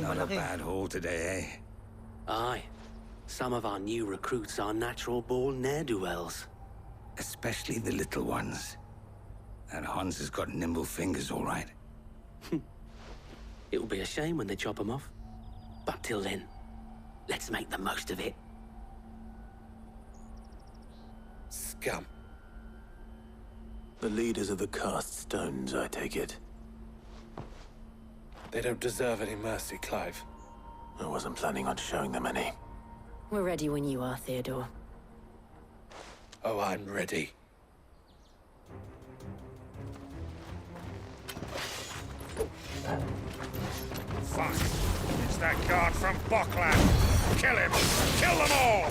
Not a bad haul today, eh? Aye. Some of our new recruits are natural-born ne'er-do-wells. Especially the little ones. That Hans has got nimble fingers, all right. It will be a shame when they chop them off. But till then, let's make the most of it. Scum. The leaders of the cast stones, I take it. They don't deserve any mercy, Clive. I wasn't planning on showing them any. We're ready when you are, Theodore. Oh, I'm ready. Fuck! It's that guard from Bockland! Kill him! Kill them all!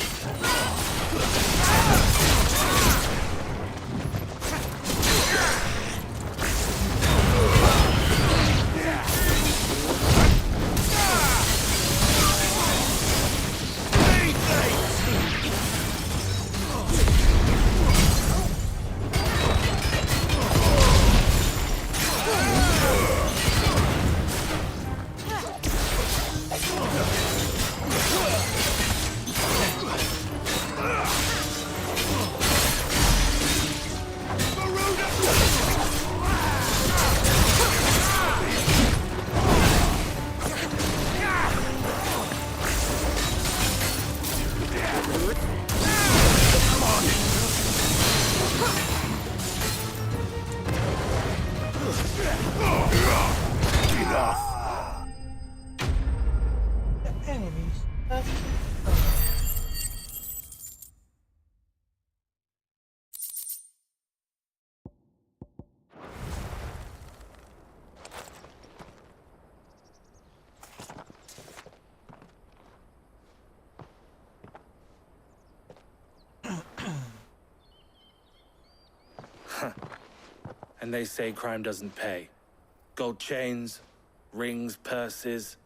And they say crime doesn't pay. Gold chains, rings, purses.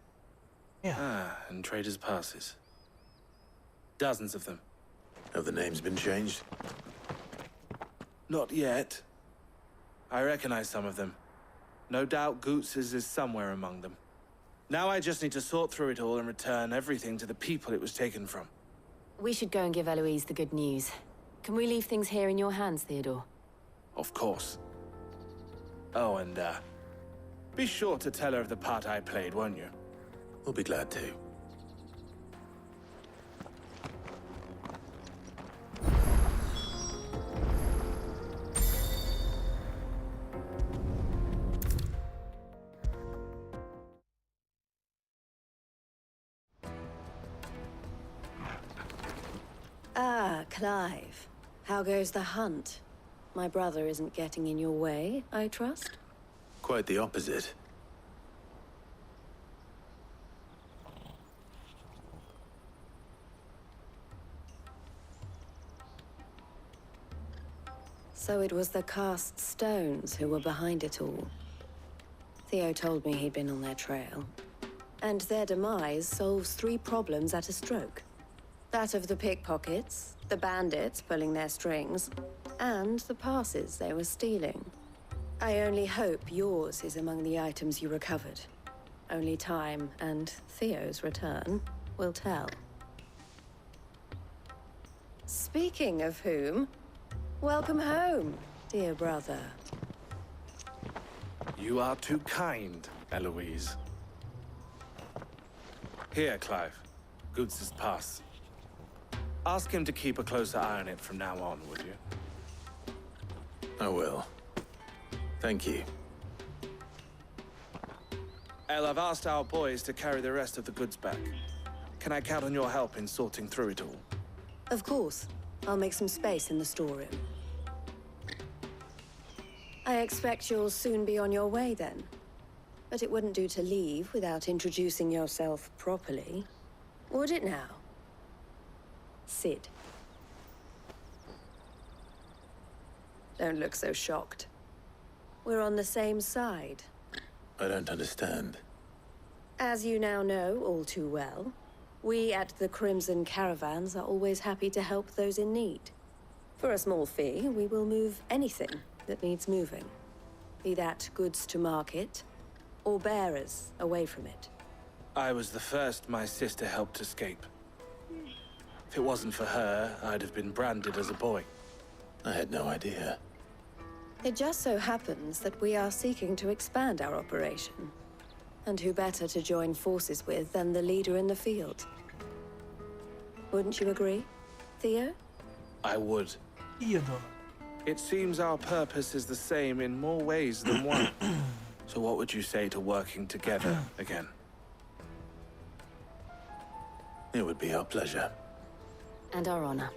Yeah. Ah, and traders' passes. Dozens of them. Have the names been changed? Not yet. I recognize some of them. No doubt Goots's is somewhere among them. Now I just need to sort through it all and return everything to the people it was taken from. We should go and give Eloise the good news. Can we leave things here in your hands, Theodore? Of course. Oh, and, be sure to tell her of the part I played, won't you? We'll be glad to. Ah, Clive. How goes the hunt? My brother isn't getting in your way, I trust? Quite the opposite. So it was the cast stones who were behind it all. Theo told me he'd been on their trail. And their demise solves 3 problems at a stroke. That of the pickpockets, the bandits pulling their strings, and the passes they were stealing. I only hope yours is among the items you recovered. Only time and Theo's return will tell. Speaking of whom, welcome home, dear brother. You are too kind, Eloise. Here, Clive. Goots's pass. Ask him to keep a closer eye on it from now on, would you? I will. Thank you. El, I've asked our boys to carry the rest of the goods back. Can I count on your help in sorting through it all? Of course. I'll make some space in the storeroom. I expect you'll soon be on your way then. But it wouldn't do to leave without introducing yourself properly. Would it now? Sid. Don't look so shocked. We're on the same side. I don't understand. As you now know all too well, we at the Crimson Caravans are always happy to help those in need. For a small fee, we will move anything that needs moving. Be that goods to market, or bearers away from it. I was the first my sister helped escape. If it wasn't for her, I'd have been branded as a boy. I had no idea. It just so happens that we are seeking to expand our operation. And who better to join forces with than the leader in the field? Wouldn't you agree, Theo? I would. Theodore. It seems our purpose is the same in more ways than one. So what would you say to working together again? It would be our pleasure. And our honor.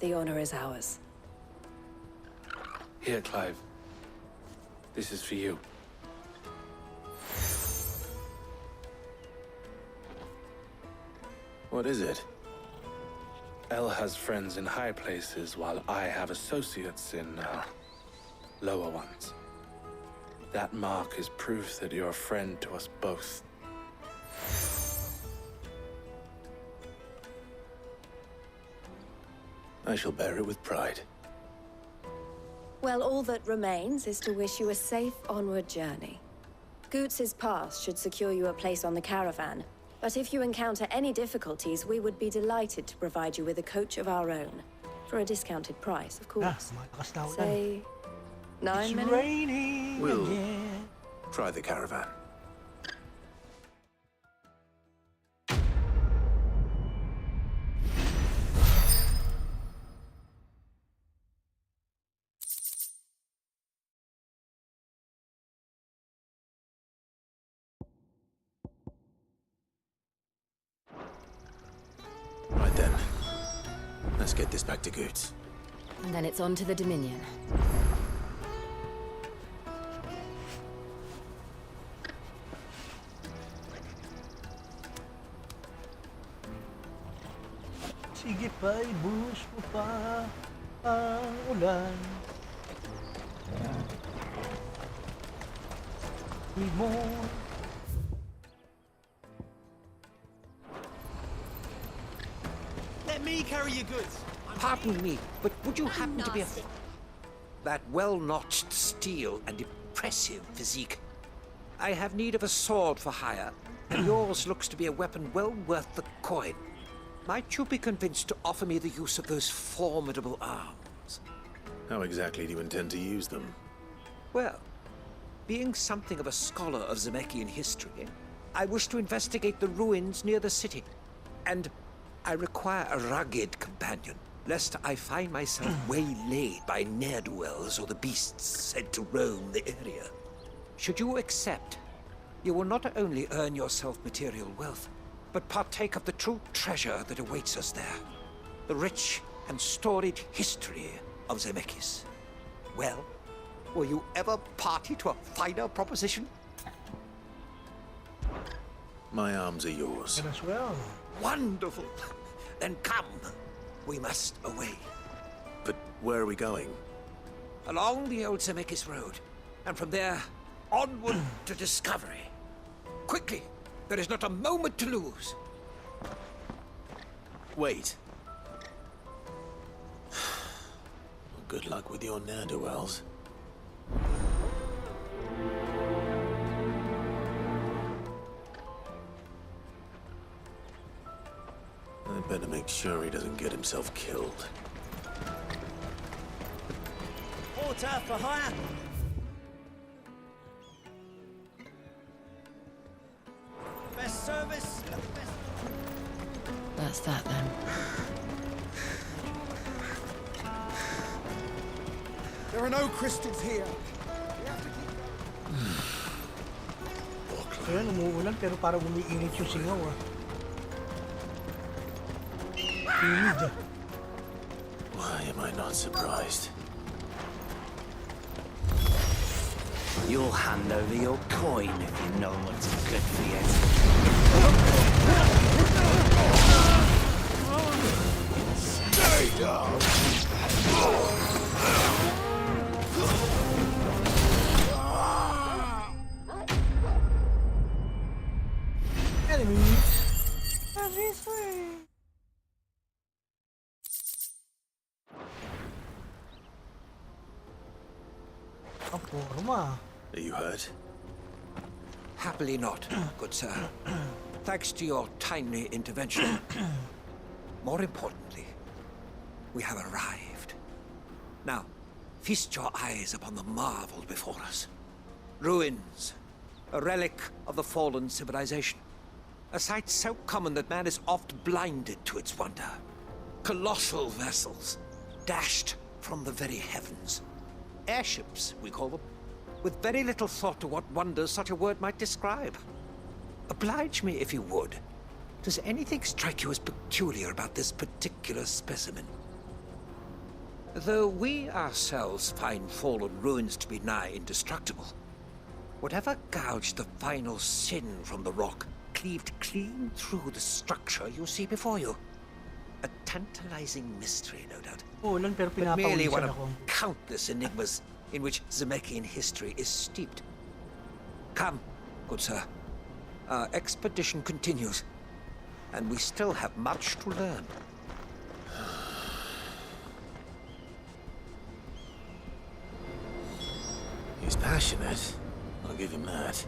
The honor is ours. Here, Clive. This is for you. What is it? El has friends in high places, while I have associates in, lower ones. That mark is proof that you're a friend to us both. I shall bear it with pride. Well, all that remains is to wish you a safe onward journey. Goots's pass should secure you a place on the caravan, but if you encounter any difficulties, we would be delighted to provide you with a coach of our own. For a discounted price, of course. Say, 9 minutes? Raining We'll again. try the caravan. Right then. Let's get this back to Goots. And then it's on to the Dominion. Sige pa, ibuhos mo pa ang ulan. Need more. Let me carry your goods. Pardon me, but would you happen to be a... That well-notched steel and impressive physique. I have need of a sword for hire, and yours looks to be a weapon well worth the coin. Might you be convinced to offer me the use of those formidable arms? How exactly do you intend to use them? Well, being something of a scholar of Zemeckis history, I wish to investigate the ruins near the city. And I require a rugged companion, lest I find myself waylaid by ne'er-do-wells or the beasts said to roam the area. Should you accept, you will not only earn yourself material wealth, but partake of the true treasure that awaits us there. The rich and storied history of Zemeckis. Well, were you ever party to a finer proposition? My arms are yours. And as well. Wonderful. Then come. We must away. But where are we going? Along the old Zemeckis Road, and from there, onward to discovery. Quickly! There is not a moment to lose. Wait. Good luck with your ne'er-do-wells. I'd better make sure he doesn't get himself killed. Porter for hire. Best service. That's that then. There are no crystals here. Ayan, umuulan pero parang umiinit yung singaw ah. Inid. Why am I not surprised? You'll hand over your coin if you know what's good for you. Stay down! Enemies. This way. Are you hurt? Happily not, good sir. Thanks to your timely intervention. More importantly, we have arrived. Now, feast your eyes upon the marvel before us. Ruins, a relic of the fallen civilization. A sight so common that man is oft blinded to its wonder. Colossal vessels, dashed from the very heavens. Airships, we call them, with very little thought to what wonders such a word might describe. Oblige me if you would. Does anything strike you as peculiar about this particular specimen? Though we ourselves find fallen ruins to be nigh indestructible, whatever gouged the final sin from the rock cleaved clean through the structure you see before you. A tantalizing mystery, no doubt. But merely one of countless enigmas in which Zemeckis history is steeped. Come, good sir. Our expedition continues, and we still have much to learn. He's passionate. I'll give him that.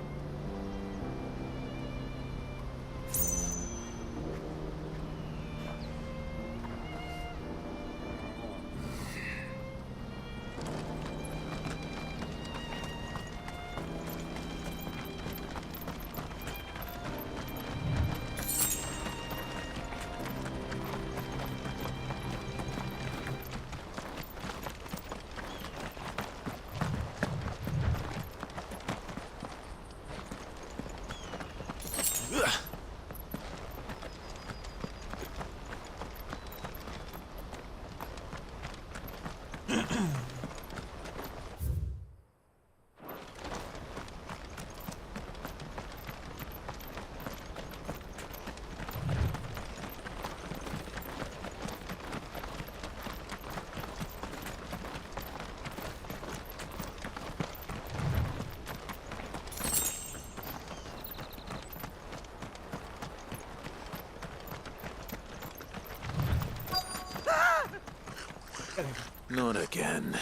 on again.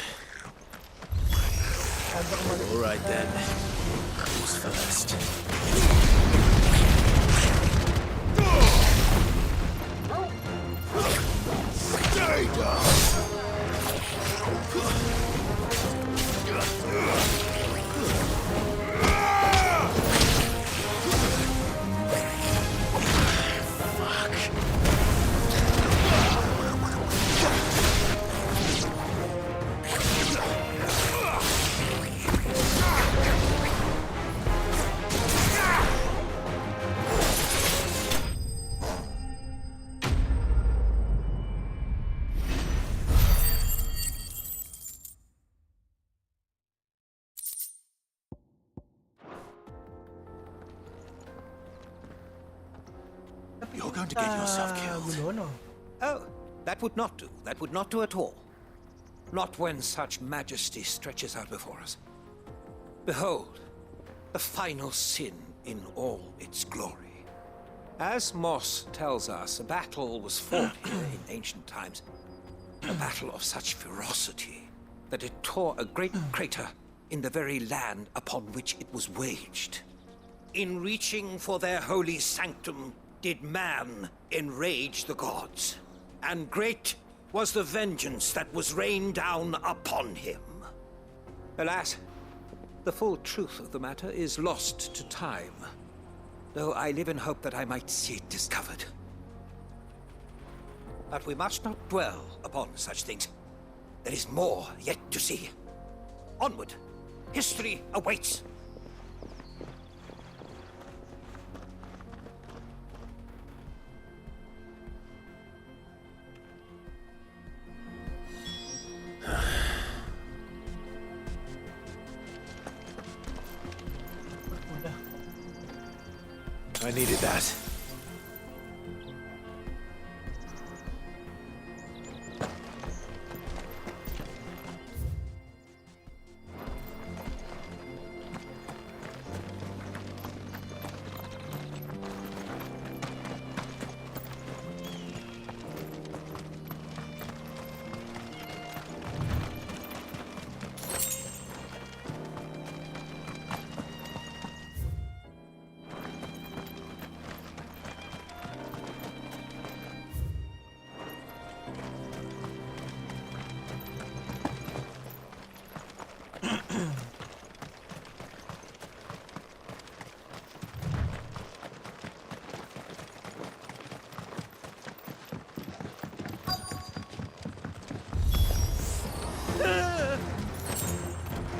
All right then. Who's first? Stay down. You're going to get yourself killed. Oh, that would not do. That would not do at all. Not when such majesty stretches out before us. Behold, the final sin in all its glory. As Moss tells us, a battle was fought here in ancient times. A battle of such ferocity that it tore a great crater in the very land upon which it was waged. In reaching for their holy sanctum, did man enrage the gods, and great was the vengeance that was rained down upon him. Alas, the full truth of the matter is lost to time, though I live in hope that I might see it discovered. But we must not dwell upon such things. There is more yet to see. Onward! History awaits! I needed that.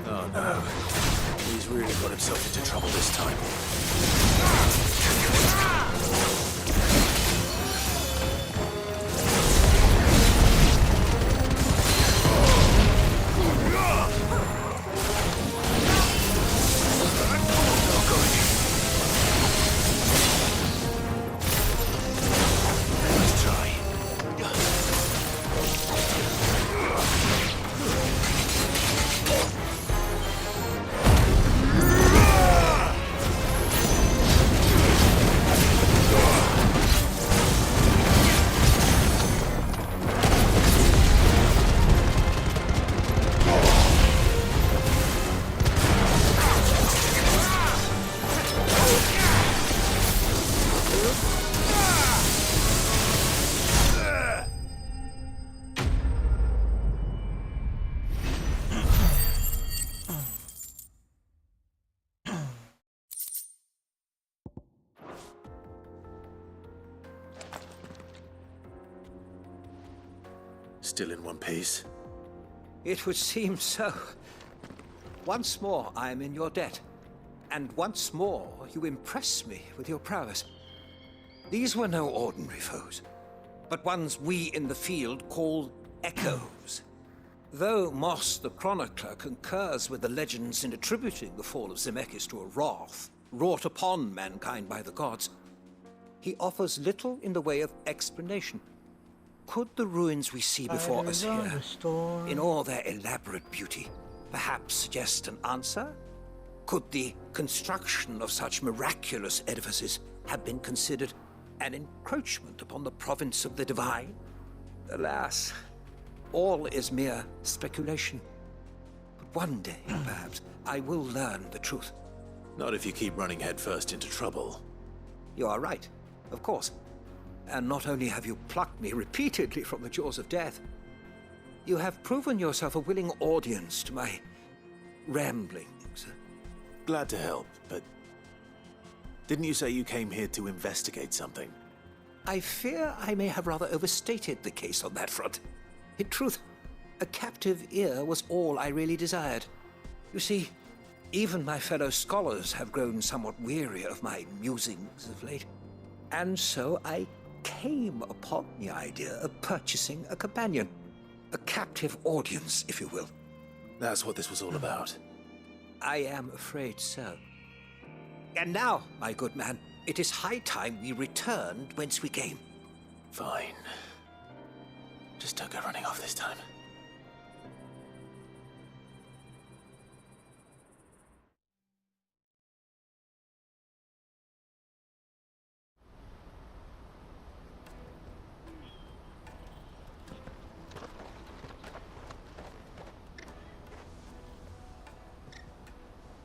Oh no. He's really got himself into trouble this time. Still in one piece? It would seem so. Once more I am in your debt. And once more you impress me with your prowess. These were no ordinary foes, but ones we in the field call echoes. Though Moss the Chronicler concurs with the legends in attributing the fall of Zemeckis to a wrath wrought upon mankind by the gods, he offers little in the way of explanation. Could the ruins we see before us here, in all their elaborate beauty, perhaps suggest an answer? Could the construction of such miraculous edifices have been considered an encroachment upon the province of the divine? Alas, All is mere speculation. But one day, perhaps, I will learn the truth. Not if you keep running headfirst into trouble. You are right, of course. And not only have you plucked me repeatedly from the jaws of death, you have proven yourself a willing audience to my ramblings. Glad to help, but didn't you say you came here to investigate something? I fear I may have rather overstated the case on that front. In truth, a captive ear was all I really desired. You see, even my fellow scholars have grown somewhat weary of my musings of late. And so I came upon the idea of purchasing a companion. A captive audience, if you will. That's what this was all about. I am afraid so. And now, my good man, it is high time we returned whence we came. Fine. Just don't go running off this time.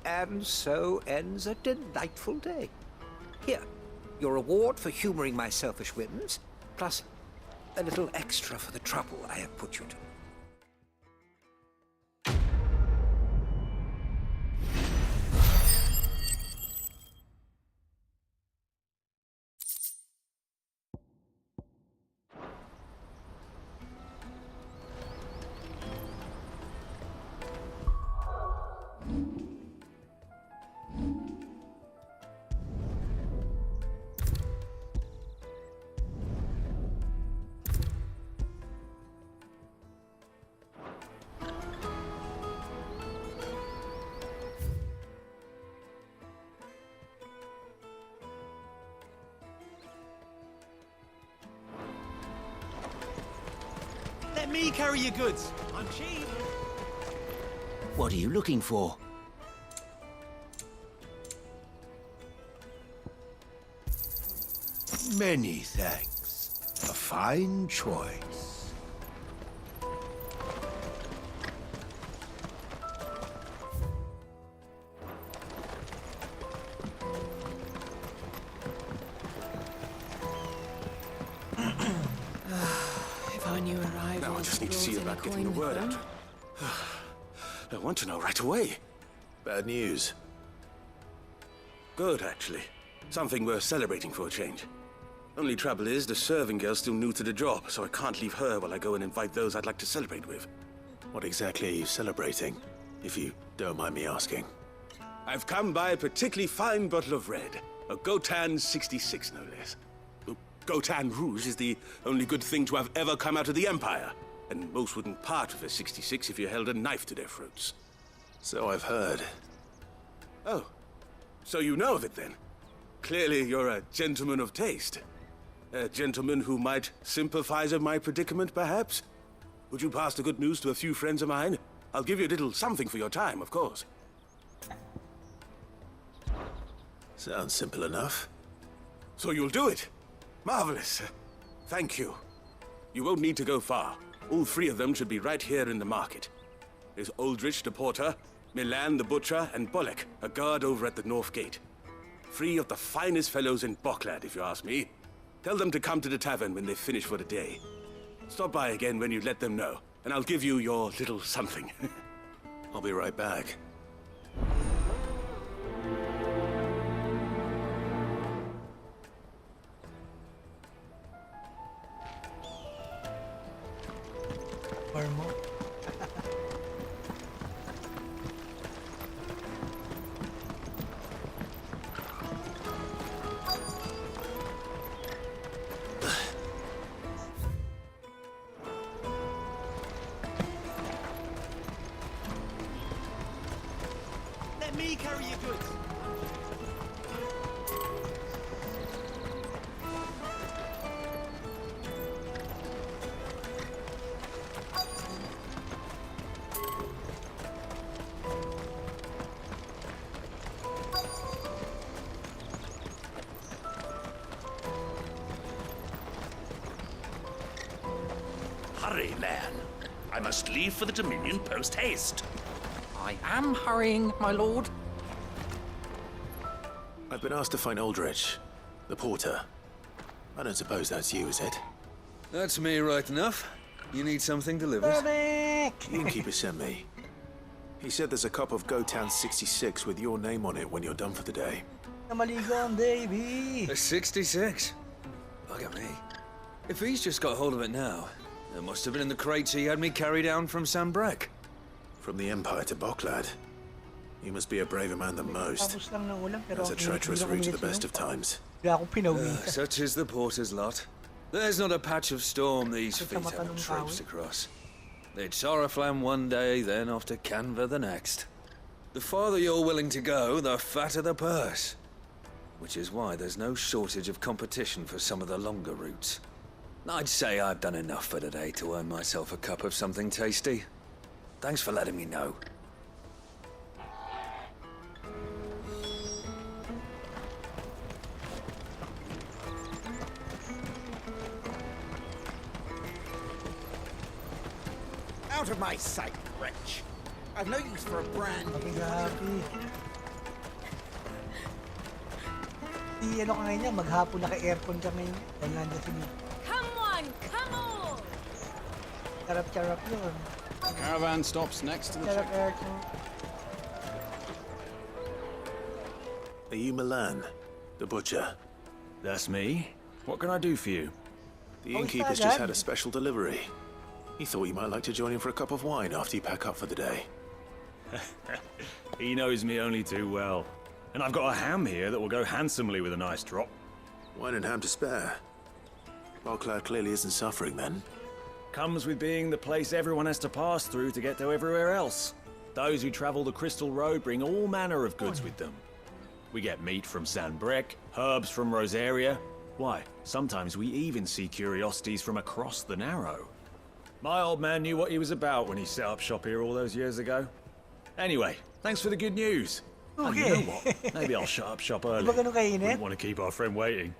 And so ends a delightful day. Here, your reward for humoring my selfish whims, plus a little extra for the trouble I have put you to. Let me carry your goods. I'm cheap. What are you looking for? Many thanks. A fine choice. If I knew arrival. Now I just need to see about getting the word out. I want to know right away. Bad news. Good, actually. Something worth celebrating for a change. Only trouble is, the serving girl's still new to the job, so I can't leave her while I go and invite those I'd like to celebrate with. What exactly are you celebrating, if you don't mind me asking? I've come by a particularly fine bottle of red. A Gotan 66, no less. Gotan Rouge is the only good thing to have ever come out of the Empire. And most wouldn't part with a 66 if you held a knife to their throats. So I've heard. Oh, so you know of it then? Clearly you're a gentleman of taste. A gentleman who might sympathize with my predicament, perhaps? Would you pass the good news to a few friends of mine? I'll give you a little something for your time, of course. Sounds simple enough. So you'll do it? Marvelous. Thank you. You won't need to go far. All three of them should be right here in the market. There's Aldrich the porter, Milan the butcher, and Bolek, a guard over at the north gate. Three of the finest fellows in Boklad, if you ask me. Tell them to come to the tavern when they finish for the day. Stop by again when you let them know, and I'll give you your little something. I'll be right back. Armo. Let me carry your goods. Hurry, man. I must leave for the Dominion post-haste. I am hurrying, my lord. I've been asked to find Aldrich, the porter. I don't suppose that's you, is it? That's me right enough. You need something delivered? The innkeeper sent me. He said there's a cup of Gotan 66 with your name on it when you're done for the day. Namaligon, baby! A 66? Look at me. If he's just got hold of it now, it must have been in the crates he had me carry down from Sanbrek. From the Empire to Boklad. You must be a braver man than most. That's a treacherous route to the best of times. Such is the porter's lot. There's not a patch of storm these feet haven't traipsed across. It's Oriflamme one day, then off to Canva the next. The farther you're willing to go, the fatter the purse. Which is why there's no shortage of competition for some of the longer routes. I'd say I've done enough for today to earn myself a cup of something tasty. Thanks for letting me know. Out of my sight, wretch. I've no use for a brand. Ano ka ngayon niya, maghapon naka-aircon ka ngayon. Dahil nandiyan si Nick. Come on, come on! Charap-charap yun. Caravan stops next to the Charap aircon. Are you Milan, the butcher? That's me. What can I do for you? The innkeeper's just had a special delivery. He thought you might like to join him for a cup of wine after you pack up for the day. He knows me only too well. And I've got a ham here that will go handsomely with a nice drop. Wine and ham to spare. Boklad clearly isn't suffering then. Comes with being the place everyone has to pass through to get to everywhere else. Those who travel the Crystal Road bring all manner of goods with them. We get meat from Sanbrek, herbs from Rosaria. Why, sometimes we even see curiosities from across the Narrow. My old man knew what he was about when he set up shop here all those years ago. Anyway, thanks for the good news. And you know what? Maybe I'll shut up shop early. Wouldn't want to keep our friend waiting.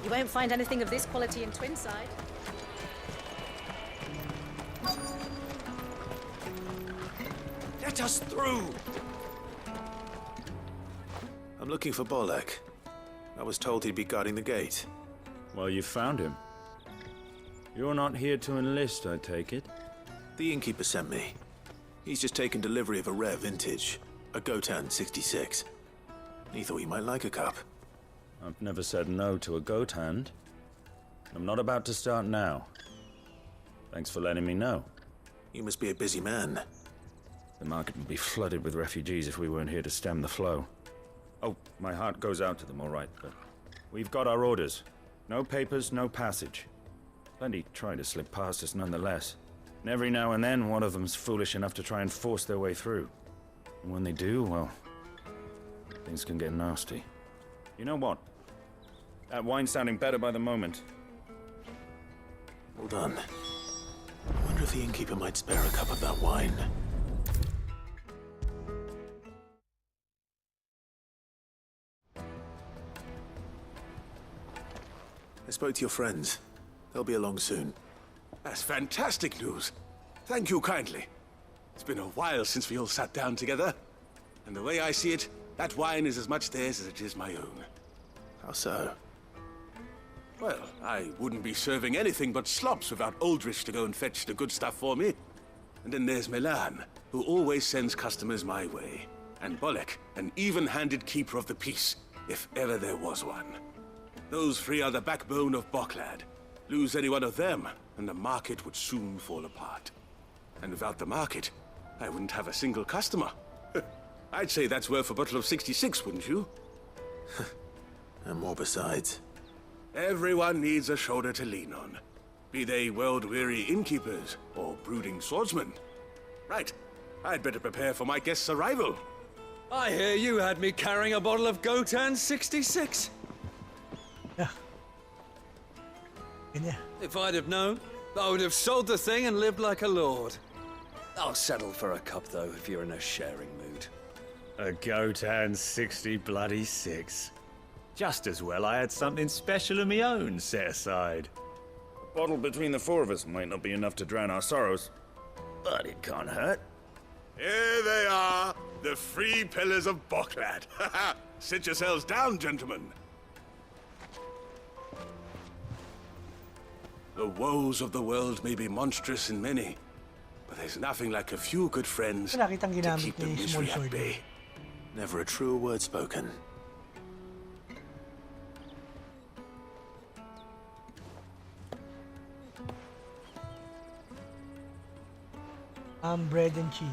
You won't find anything of this quality in Twinside. Let us through! I'm looking for Bolek. I was told he'd be guarding the gate. Well, you found him. You're not here to enlist, I take it? The innkeeper sent me. He's just taken delivery of a rare vintage, a Gotan 66. He thought you might like a cup. I've never said no to a goat hand. I'm not about to start now. Thanks for letting me know. You must be a busy man. The market would be flooded with refugees if we weren't here to stem the flow. Oh, my heart goes out to them, all right, but we've got our orders. No papers, no passage. Plenty trying to slip past us nonetheless. And every now and then, one of them's foolish enough to try and force their way through. And when they do, well, things can get nasty. You know what? That wine's sounding better by the moment. Well done. I wonder if the innkeeper might spare a cup of that wine. I spoke to your friends. They'll be along soon. That's fantastic news. Thank you kindly. It's been a while since we all sat down together. And the way I see it, that wine is as much theirs as it is my own. How so? Well, I wouldn't be serving anything but slops without Aldrich to go and fetch the good stuff for me. And then there's Milan, who always sends customers my way. And Bolek, an even-handed keeper of the peace, if ever there was one. Those three are the backbone of Boklad. Lose any one of them, and the market would soon fall apart. And without the market, I wouldn't have a single customer. I'd say that's worth a bottle of 66, wouldn't you? And more besides. Everyone needs a shoulder to lean on. Be they world-weary innkeepers or brooding swordsmen. Right, I'd better prepare for my guest's arrival. I hear you had me carrying a bottle of Gotan 66. If I'd have known, I would have sold the thing and lived like a lord. I'll settle for a cup, though, if you're in a sharing mood. A Gotan 60 bloody 6. Just as well I had something special of my own set aside. A bottle between the four of us might not be enough to drown our sorrows, but it can't hurt. Here they are, the free pillars of Boklad. Sit yourselves down, gentlemen. The woes of the world may be monstrous and many, but there's nothing like a few good friends to keep the misery at bay. Never a truer word spoken. Bread and cheese.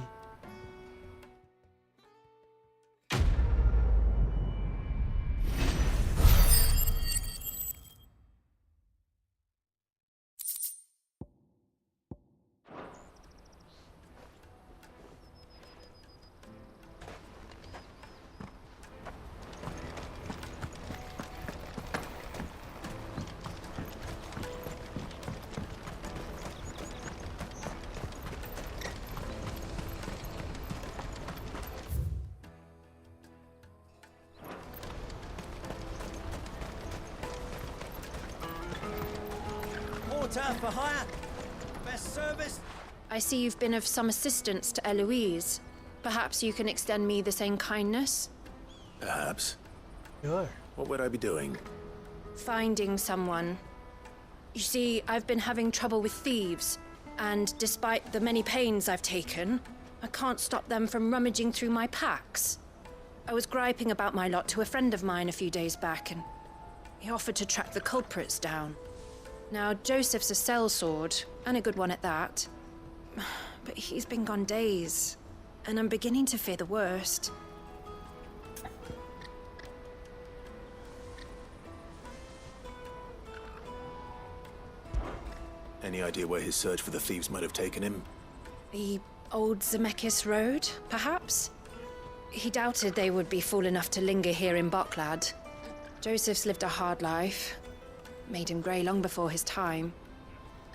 For hire. Best service. I see you've been of some assistance to Eloise. Perhaps you can extend me the same kindness? Perhaps. Sure. What would I be doing? Finding someone. You see, I've been having trouble with thieves, and despite the many pains I've taken, I can't stop them from rummaging through my packs. I was griping about my lot to a friend of mine a few days back, and he offered to track the culprits down. Now, Joseph's a sellsword, and a good one at that. But he's been gone days, and I'm beginning to fear the worst. Any idea where his search for the thieves might have taken him? The old Zemeckis Road, perhaps? He doubted they would be fool enough to linger here in Boklad. Joseph's lived a hard life. Made him grey long before his time.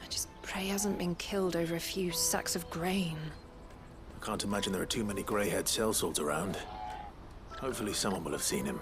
I just pray he hasn't been killed over a few sacks of grain. I can't imagine there are too many grey-haired sellswords around. Hopefully someone will have seen him.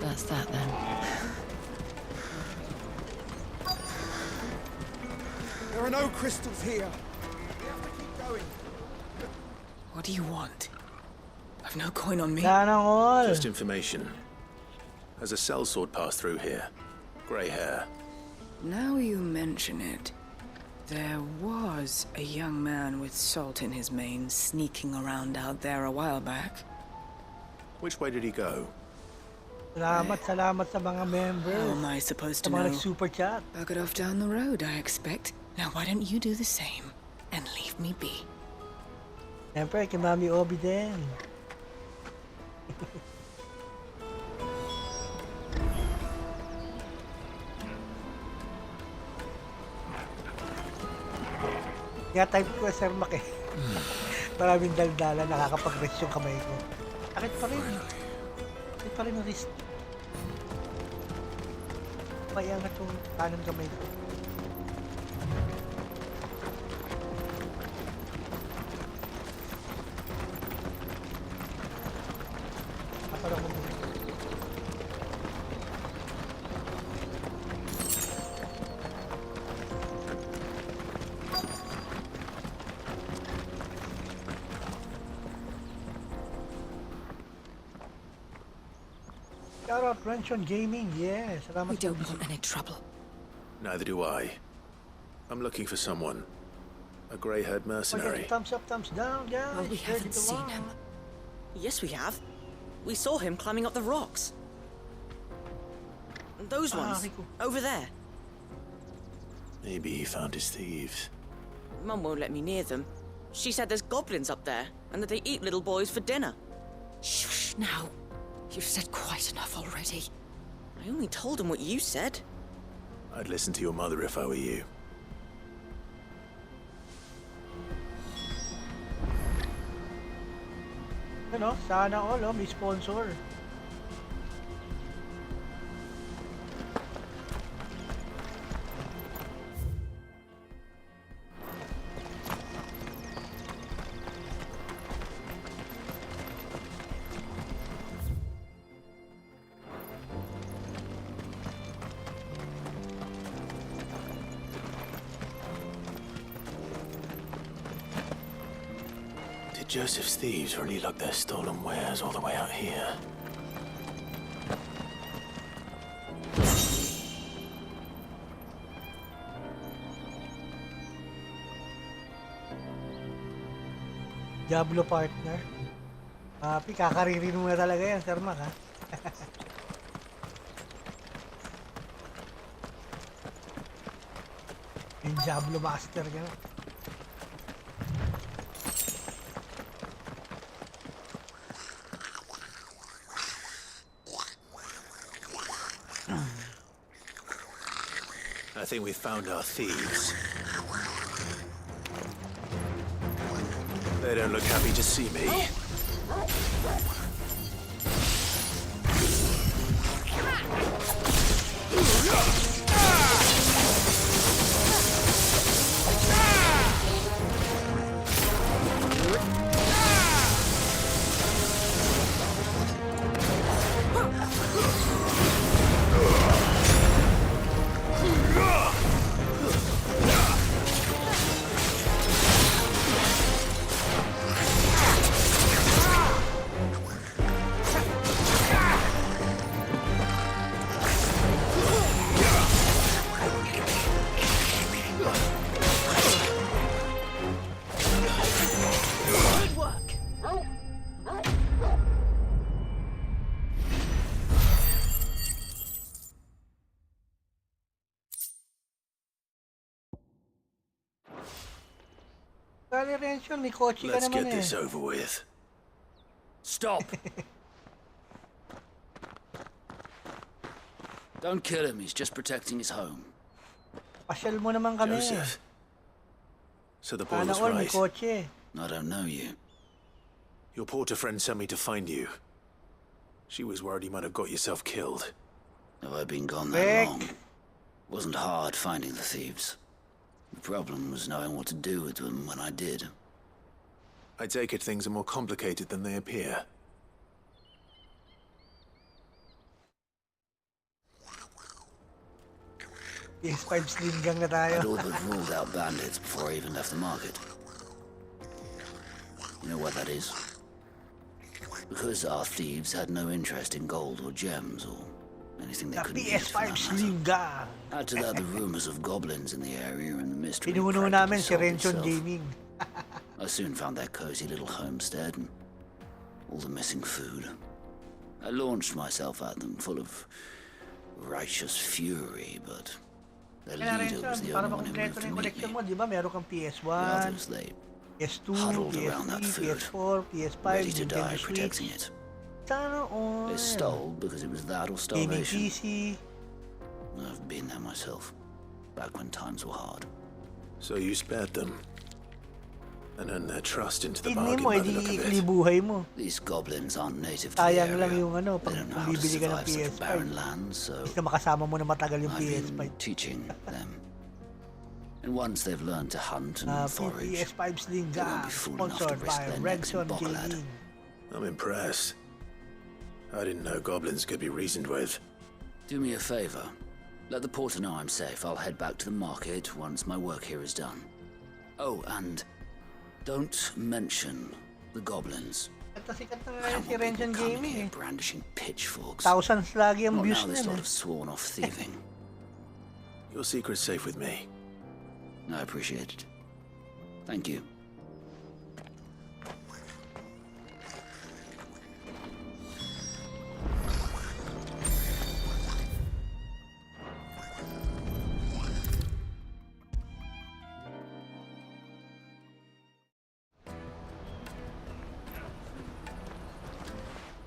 That's that then. There are no crystals here. We have to keep going. What do you want? I've no coin on me. Just information. Has a sellsword passed through here? Grey hair. Now you mention it, there was a young man with salt in his mane sneaking around out there a while back. Which way did he go? Salamat sa mga members. How am I supposed to Sa mga know? nag-super chat. Bug it off down the road, I expect. Now why don't you do the same and leave me be? Siyempre, kay Mami Obi din. Kaya type ko Sir Mac eh. Maraming daldala, nakakapag-rest yung kamay ko. Sakit pa rin. Sakit pa rin ang wrist. Payangat yung kanan kamay ko. Parang ko. Shout out Renson Gaming, yes. We don't want any trouble. Neither do I. I'm looking for someone. A grey-haired mercenary. Thumbs up, thumbs down, guys. Well, we haven't seen him. Yes, we have. We saw him climbing up the rocks. Those ones, over there. Maybe he found his thieves. Mum won't let me near them. She said there's goblins up there, and that they eat little boys for dinner. Shush, now. You've said quite enough already. I only told him what you said. I'd listen to your mother if I were you. Ano, sana all, may sponsor. Joseph's thieves really lug their stolen wares all the way out here. Diablo partner. Papi, kakaririn mo na talaga yan, Sir Mac, ha? Yung Diablo master ka na. I think we found our thieves. They don't look happy to see me. Let's get this over with. Stop! Don't kill him, he's just protecting his home. Pasyal mo naman kami. Joseph. So the boy was right. I don't know you. Your porter friend sent me to find you. She was worried you might have got yourself killed. Have I been gone that long? Wasn't hard finding the thieves. The problem was knowing what to do with them when I did. I take it things are more complicated than they appear. PS5 slim gang na tayo. I'd all but ruled out bandits before I even left the market. You know what that is? Because our thieves had no interest in gold or gems or anything they couldn't use for that matter. Add to that the rumors of goblins in the area and the mystery. Pinuno namin si Renson Gaming. I soon found their cozy little homestead and all the missing food. I launched myself at them full of righteous fury, but their leader was the only one who moved to meet me. Di ba meron kang PS1, The others, they PS2, huddled around that PS3, food, PS4, PS5, ready to die Nintendo protecting Switch. it. They stole because it was that or Gaming starvation. PC. I've been there myself, back when times were hard. So you spared them and earned their trust into the Hindi bargain mo, by the look of ikli it. buhay mo. These goblins aren't native to the Sayang area. lang yung ano, pag They don't know how to bibili ka ng survive such PS5. barren lands, so Hindi ka makasama mo na matagal yung I've PS5. been teaching them. And once they've learned to hunt and forage, PS5 Sling they won't be fool enough to sponsored risk by their necks in Renson Bocklad. Gaming. I'm impressed. I didn't know goblins could be reasoned with. Do me a favor. Let the porter know I'm safe. I'll head back to the market once my work here is done. Oh, and don't mention the goblins. Sikat na nga si Renson Gaming eh. Brandishing pitchforks. Thousands lagi ang Not views now this niyan lot eh. of sworn off thieving. Your secret's safe with me. I appreciate it. Thank you.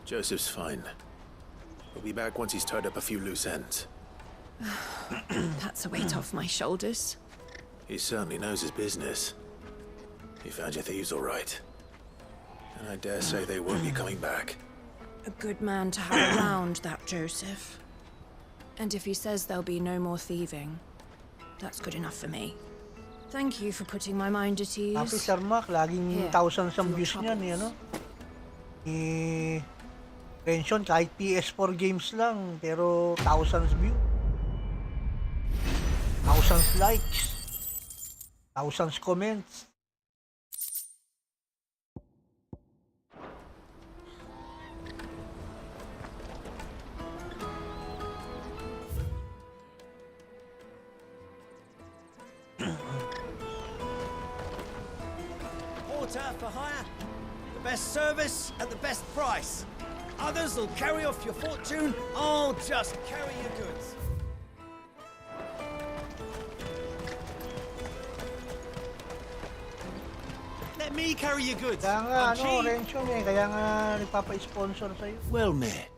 Joseph's fine. We'll be back once he's tied up a few loose ends. That's a weight off my shoulders. He certainly knows his business. He found your thieves all right. And I dare say they won't be coming back. A good man to have around, that Joseph. And if he says there'll be no more thieving, that's good enough for me. Thank you for putting my mind at ease. Happy Sir Mac, laging Here, thousands ang for your views niyan eh, ano? troubles. Pension, kahit PS4 games lang, pero thousands view. Thousands likes. Thousands comments. Porter for hire. The best service at the best price. Others will carry off your fortune. I'll just carry your goods. Let me carry your goods. Kaya nga, I'm ano, cheap. Renson eh, kaya nga nagpapa-sponsor sa'yo. Well met.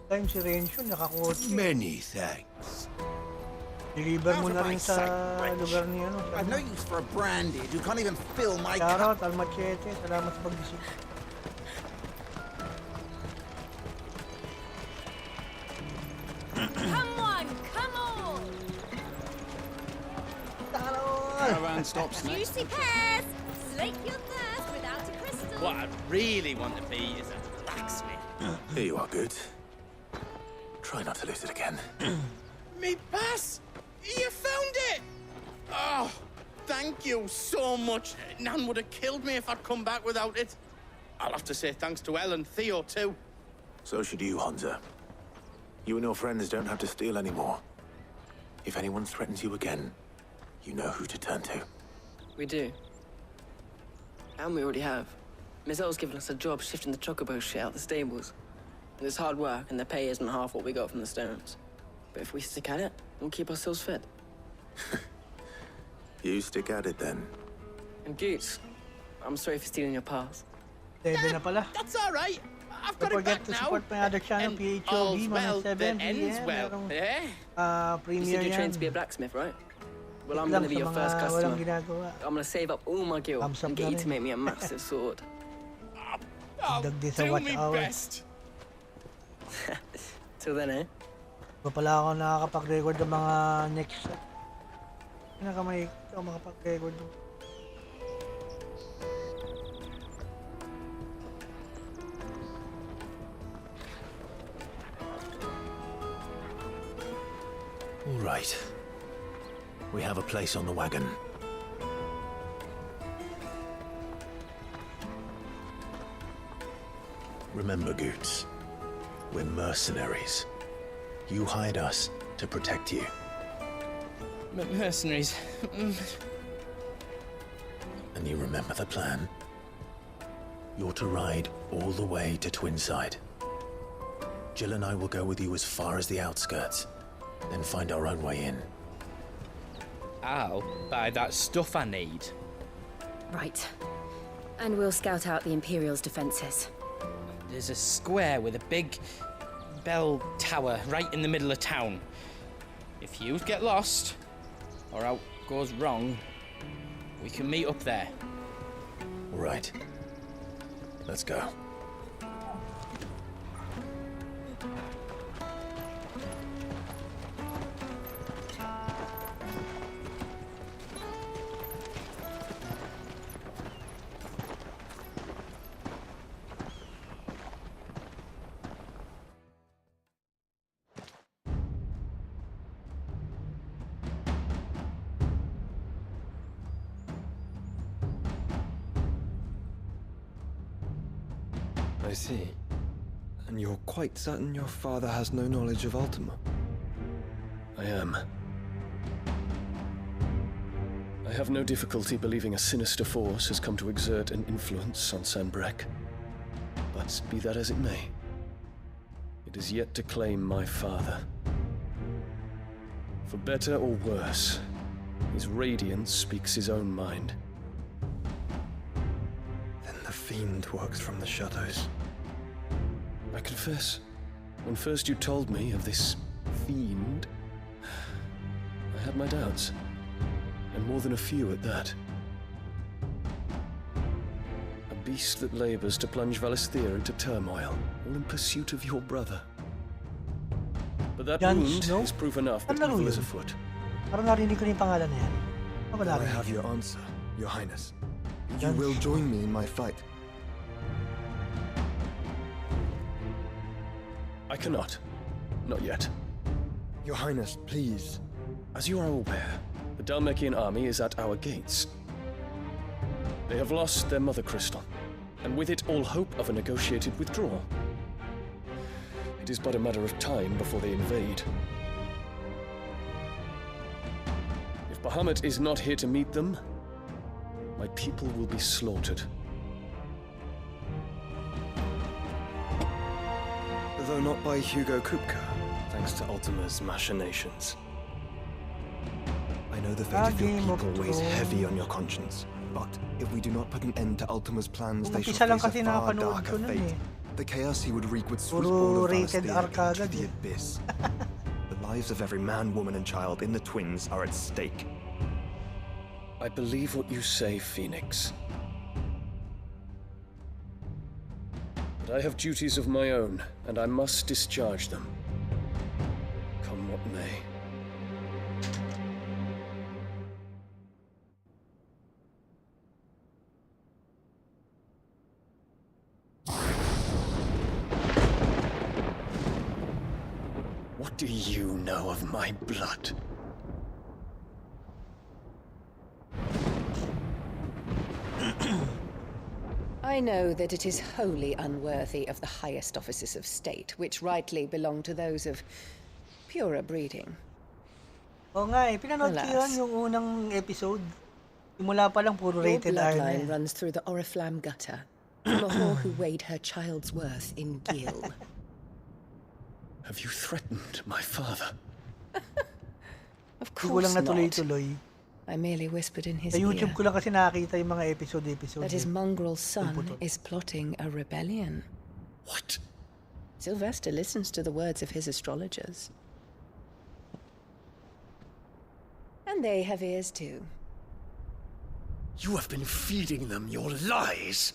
Time si Renson, nakakotse. Many thanks. Deliver mo na rin sa lugar ni ano. I've no use for a brandy. You can't even fill my Shoutout, Almachete. Salamat sa pag-visit. Come on, come on! Caravan stops next. Juicy pears! Slake your thirst without a crystal. What I really want to be is a blacksmith. Here you are, good. Try not to lose it again. Me pass! You found it! Oh, thank you so much. Nan would have killed me if I'd come back without it. I'll have to say thanks to Elle and Theo, too. So should you, Honza. You and your friends don't have to steal anymore. If anyone threatens you again, you know who to turn to. We do. And we already have. Miss Elle's given us a job shifting the chocobo shit out the stables. And it's hard work, and the pay isn't half what we got from the Stones. But if we stick at it, we'll keep ourselves fit. You stick at it, then. And Goots, I'm sorry for stealing your pass. Seven na pala. That's all right. I've got Don't it back forget to now. support my other channel, And PHOB, all's mga well 7 that ends PM. well. Merong, Eh? You premiere said you're trained yan. to be a blacksmith, right? Well, I'm Lang gonna be sa your mga first walang customer. ginagawa. I'm gonna save up all my gil Thumbs up and get na you to rin. make me a massive sword. Dagdag sa Do watch me hours. best. Till then, eh? Ba pala ako nakakapag-record ng mga next. Pinakamay ako makapag-record. All right. We have a place on the wagon. Remember, Goots, we're mercenaries. You hired us to protect you. Mercenaries. And you remember the plan? You're to ride all the way to Twinside. Jill and I will go with you as far as the outskirts, then find our own way in. I'll buy that stuff I need. Right. And we'll scout out the Imperial's defenses. There's a square with a big bell tower right in the middle of town. If you get lost, or out goes wrong, we can meet up there. All right. Let's go. I see. And you're quite certain your father has no knowledge of Ultima? I am. I have no difficulty believing a sinister force has come to exert an influence on Sanbreque. But be that as it may, it is yet to claim my father. For better or worse, his radiance speaks his own mind. Then the fiend works from the shadows. I confess, when first you told me of this fiend, I had my doubts. And more than a few at that. A beast that labors to plunge Valisthea into turmoil, all in pursuit of your brother. But that wound is proof enough that evil is afoot. Parang narinig ko na yung pangalan na yan. Then I have your answer, Your Highness. You will join me in my fight. I cannot. Not yet. Your Highness, please. As you are aware, the Dhalmekian army is at our gates. They have lost their mother crystal, and with it all hope of a negotiated withdrawal. It is but a matter of time before they invade. If Bahamut is not here to meet them, my people will be slaughtered. Though not by Hugo Kupka, thanks to Ultima's machinations. I know the fate of your people weighs heavy on your conscience, but if we do not put an end to Ultima's plans, they shall face a far darker fate. The chaos he would wreak would sweep all of Valisthea into the abyss. The lives of every man, woman, and child in the Twins are at stake. I believe what you say, Phoenix. But I have duties of my own, and I must discharge them. Come what may. What do you know of my blood? I know that it is wholly unworthy of the highest offices of state, which rightly belong to those of purer breeding. Oo nga pinanood ko yun, yung unang episode. Simula pa lang puro rated R na. Your bloodline runs through the Oriflamme gutter, from a whore who weighed her child's worth in gil. Have you threatened my father? Of course not. Natuloy-tuloy. I merely whispered in his Sa YouTube ear ko lang kasi nakakita yung mga episode. that his mongrel son is plotting a rebellion. What? Sylvester listens to the words of his astrologers. And they have ears too. You have been feeding them your lies.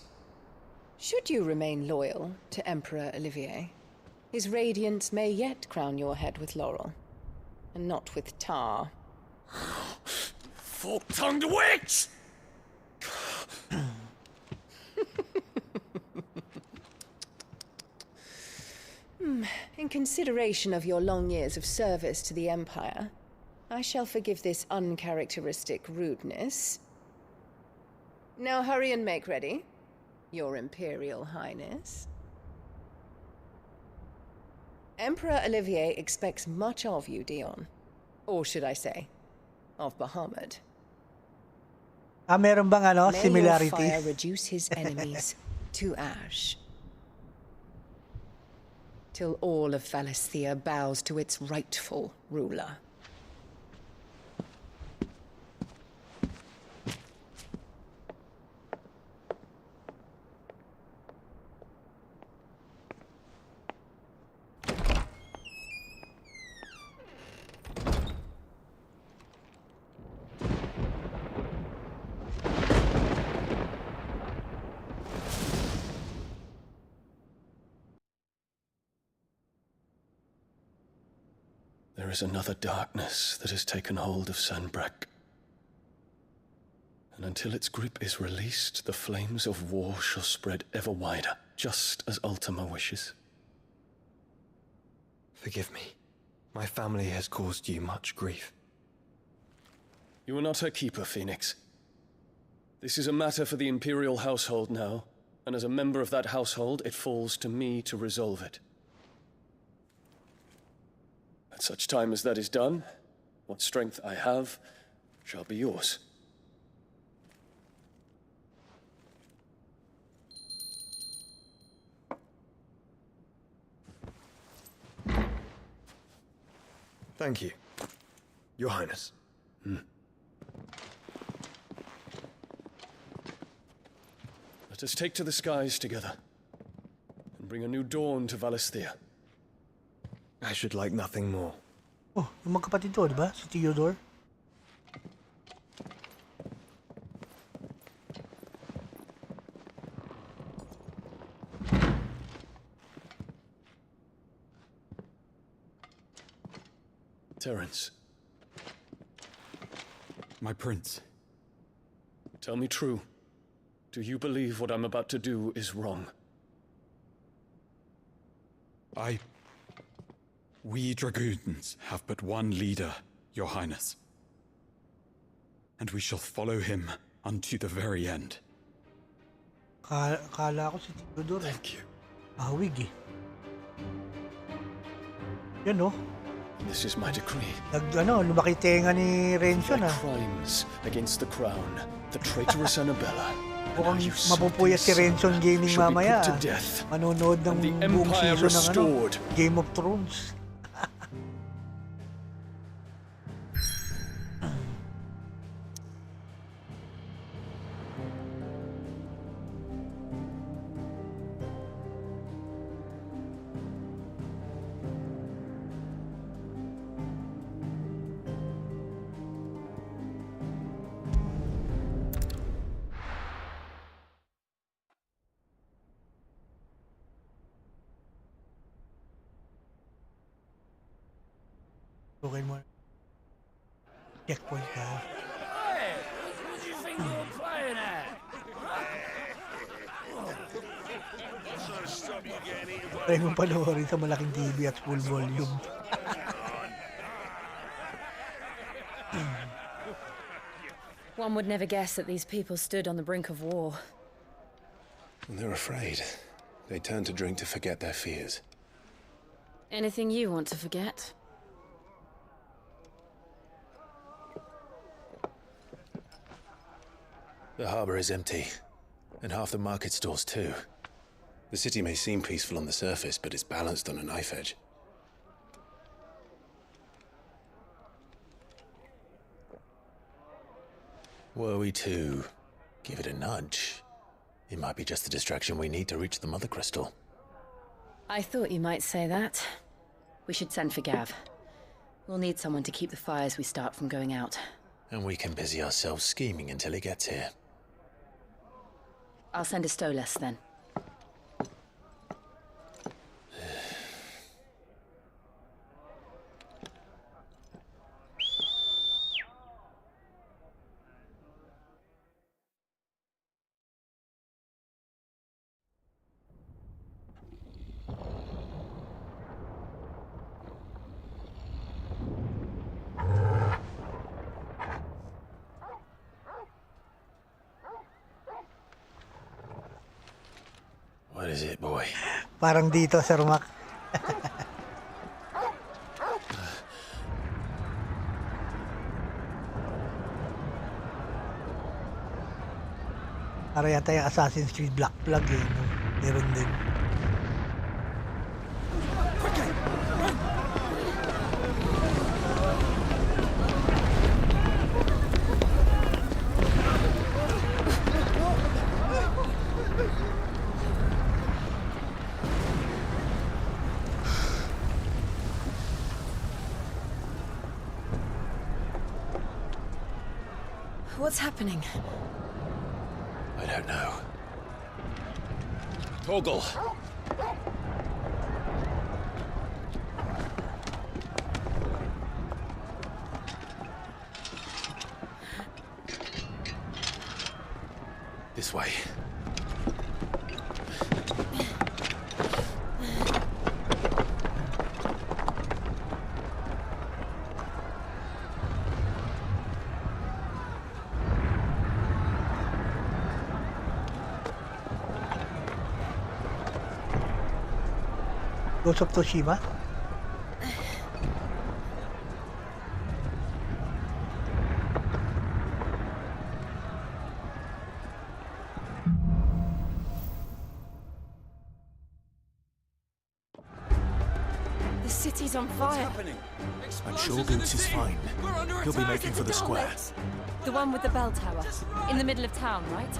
Should you remain loyal to Emperor Olivier, his radiance may yet crown your head with laurel, and not with tar. Fork-tongued witch! In consideration of your long years of service to the Empire, I shall forgive this uncharacteristic rudeness. Now hurry and make ready, Your Imperial Highness. Emperor Olivier expects much of you, Dion. Or should I say, of Bahamut. Meron bang similarities? May your fire reduce his enemies to ash. Till all of Valisthea bows to its rightful ruler. There is another darkness that has taken hold of Sanbreque. And until its grip is released, the flames of war shall spread ever wider, just as Ultima wishes. Forgive me. My family has caused you much grief. You are not her keeper, Phoenix. This is a matter for the Imperial household now, and as a member of that household, it falls to me to resolve it. At such time as that is done, what strength I have shall be yours. Thank you, Your Highness. Let us take to the skies together, and bring a new dawn to Valisthea. I should like nothing more. Oh, yung magkapatid to, di ba? Si Theodore. Terence. My prince. Tell me true. Do you believe what I'm about to do is wrong? We dragoons have but one leader, Your Highness. And we shall follow him unto the very end. Kala ko si Theodore. Thank you. Ahawig eh. Yan no? This is my decree. Lumaki tenga ni Renzo na. Crimes against the crown, the traitorous Annabella. Mukhang mapupuyat si Renzo Gaming mamaya. Manonood ng buong season ng Game of Thrones. Okay mo. Checkpoint ka. Hey, what do you think you're playing at? Try mo panoorin sa malaking TV at full volume. One would never guess that these people stood on the brink of war. They're afraid. They turn to drink to forget their fears. Anything you want to forget? The harbor is empty, and half the market stalls too. The city may seem peaceful on the surface, but it's balanced on a knife edge. Were we to give it a nudge, it might be just the distraction we need to reach the Mother Crystal. I thought you might say that. We should send for Gav. We'll need someone to keep the fires we start from going out. And we can busy ourselves scheming until he gets here. I'll send a Stolas then. What is it, boy? Parang dito, Sir Mac. Para yata yung Assassin's Creed Black Flag eh, no? Meron din. What's happening? I don't know. Torgal! This way. Ghost of Tsushima? The city's on fire. I'm sure Boots is fine. He'll be making for the square. The one with the bell tower. In the middle of town, right?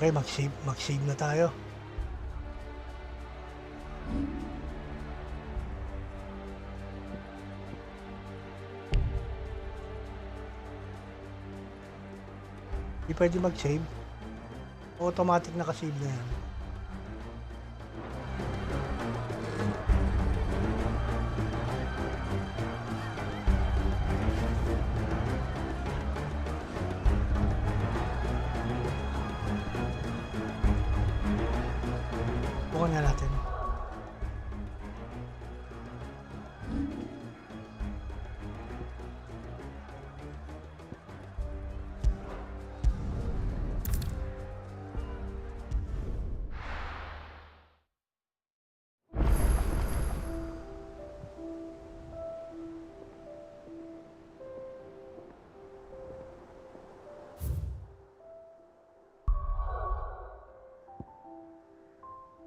Okay, mag-save na tayo. Hindi pwede mag-save. Automatic nakasave na yan. Bukan nga natin.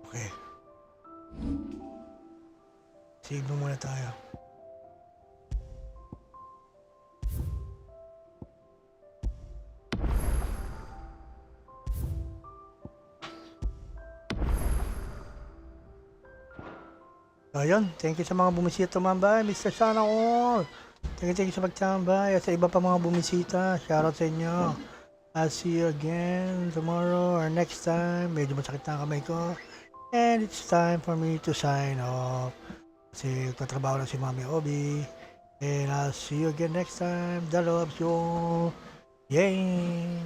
Okay. Save mo muna tayo. Ayun, thank you sa mga bumisita tumambay, Mr. Sana All. Thank you sa pagtambay at sa iba pa mga bumisita. Shoutout sa inyo. I'll see you again tomorrow or next time. Medyo masakit na kamay ko. And it's time for me to sign off. Kasi tatrabaho lang si Mami Obi. And I'll see you again next time. The loves you. Yay!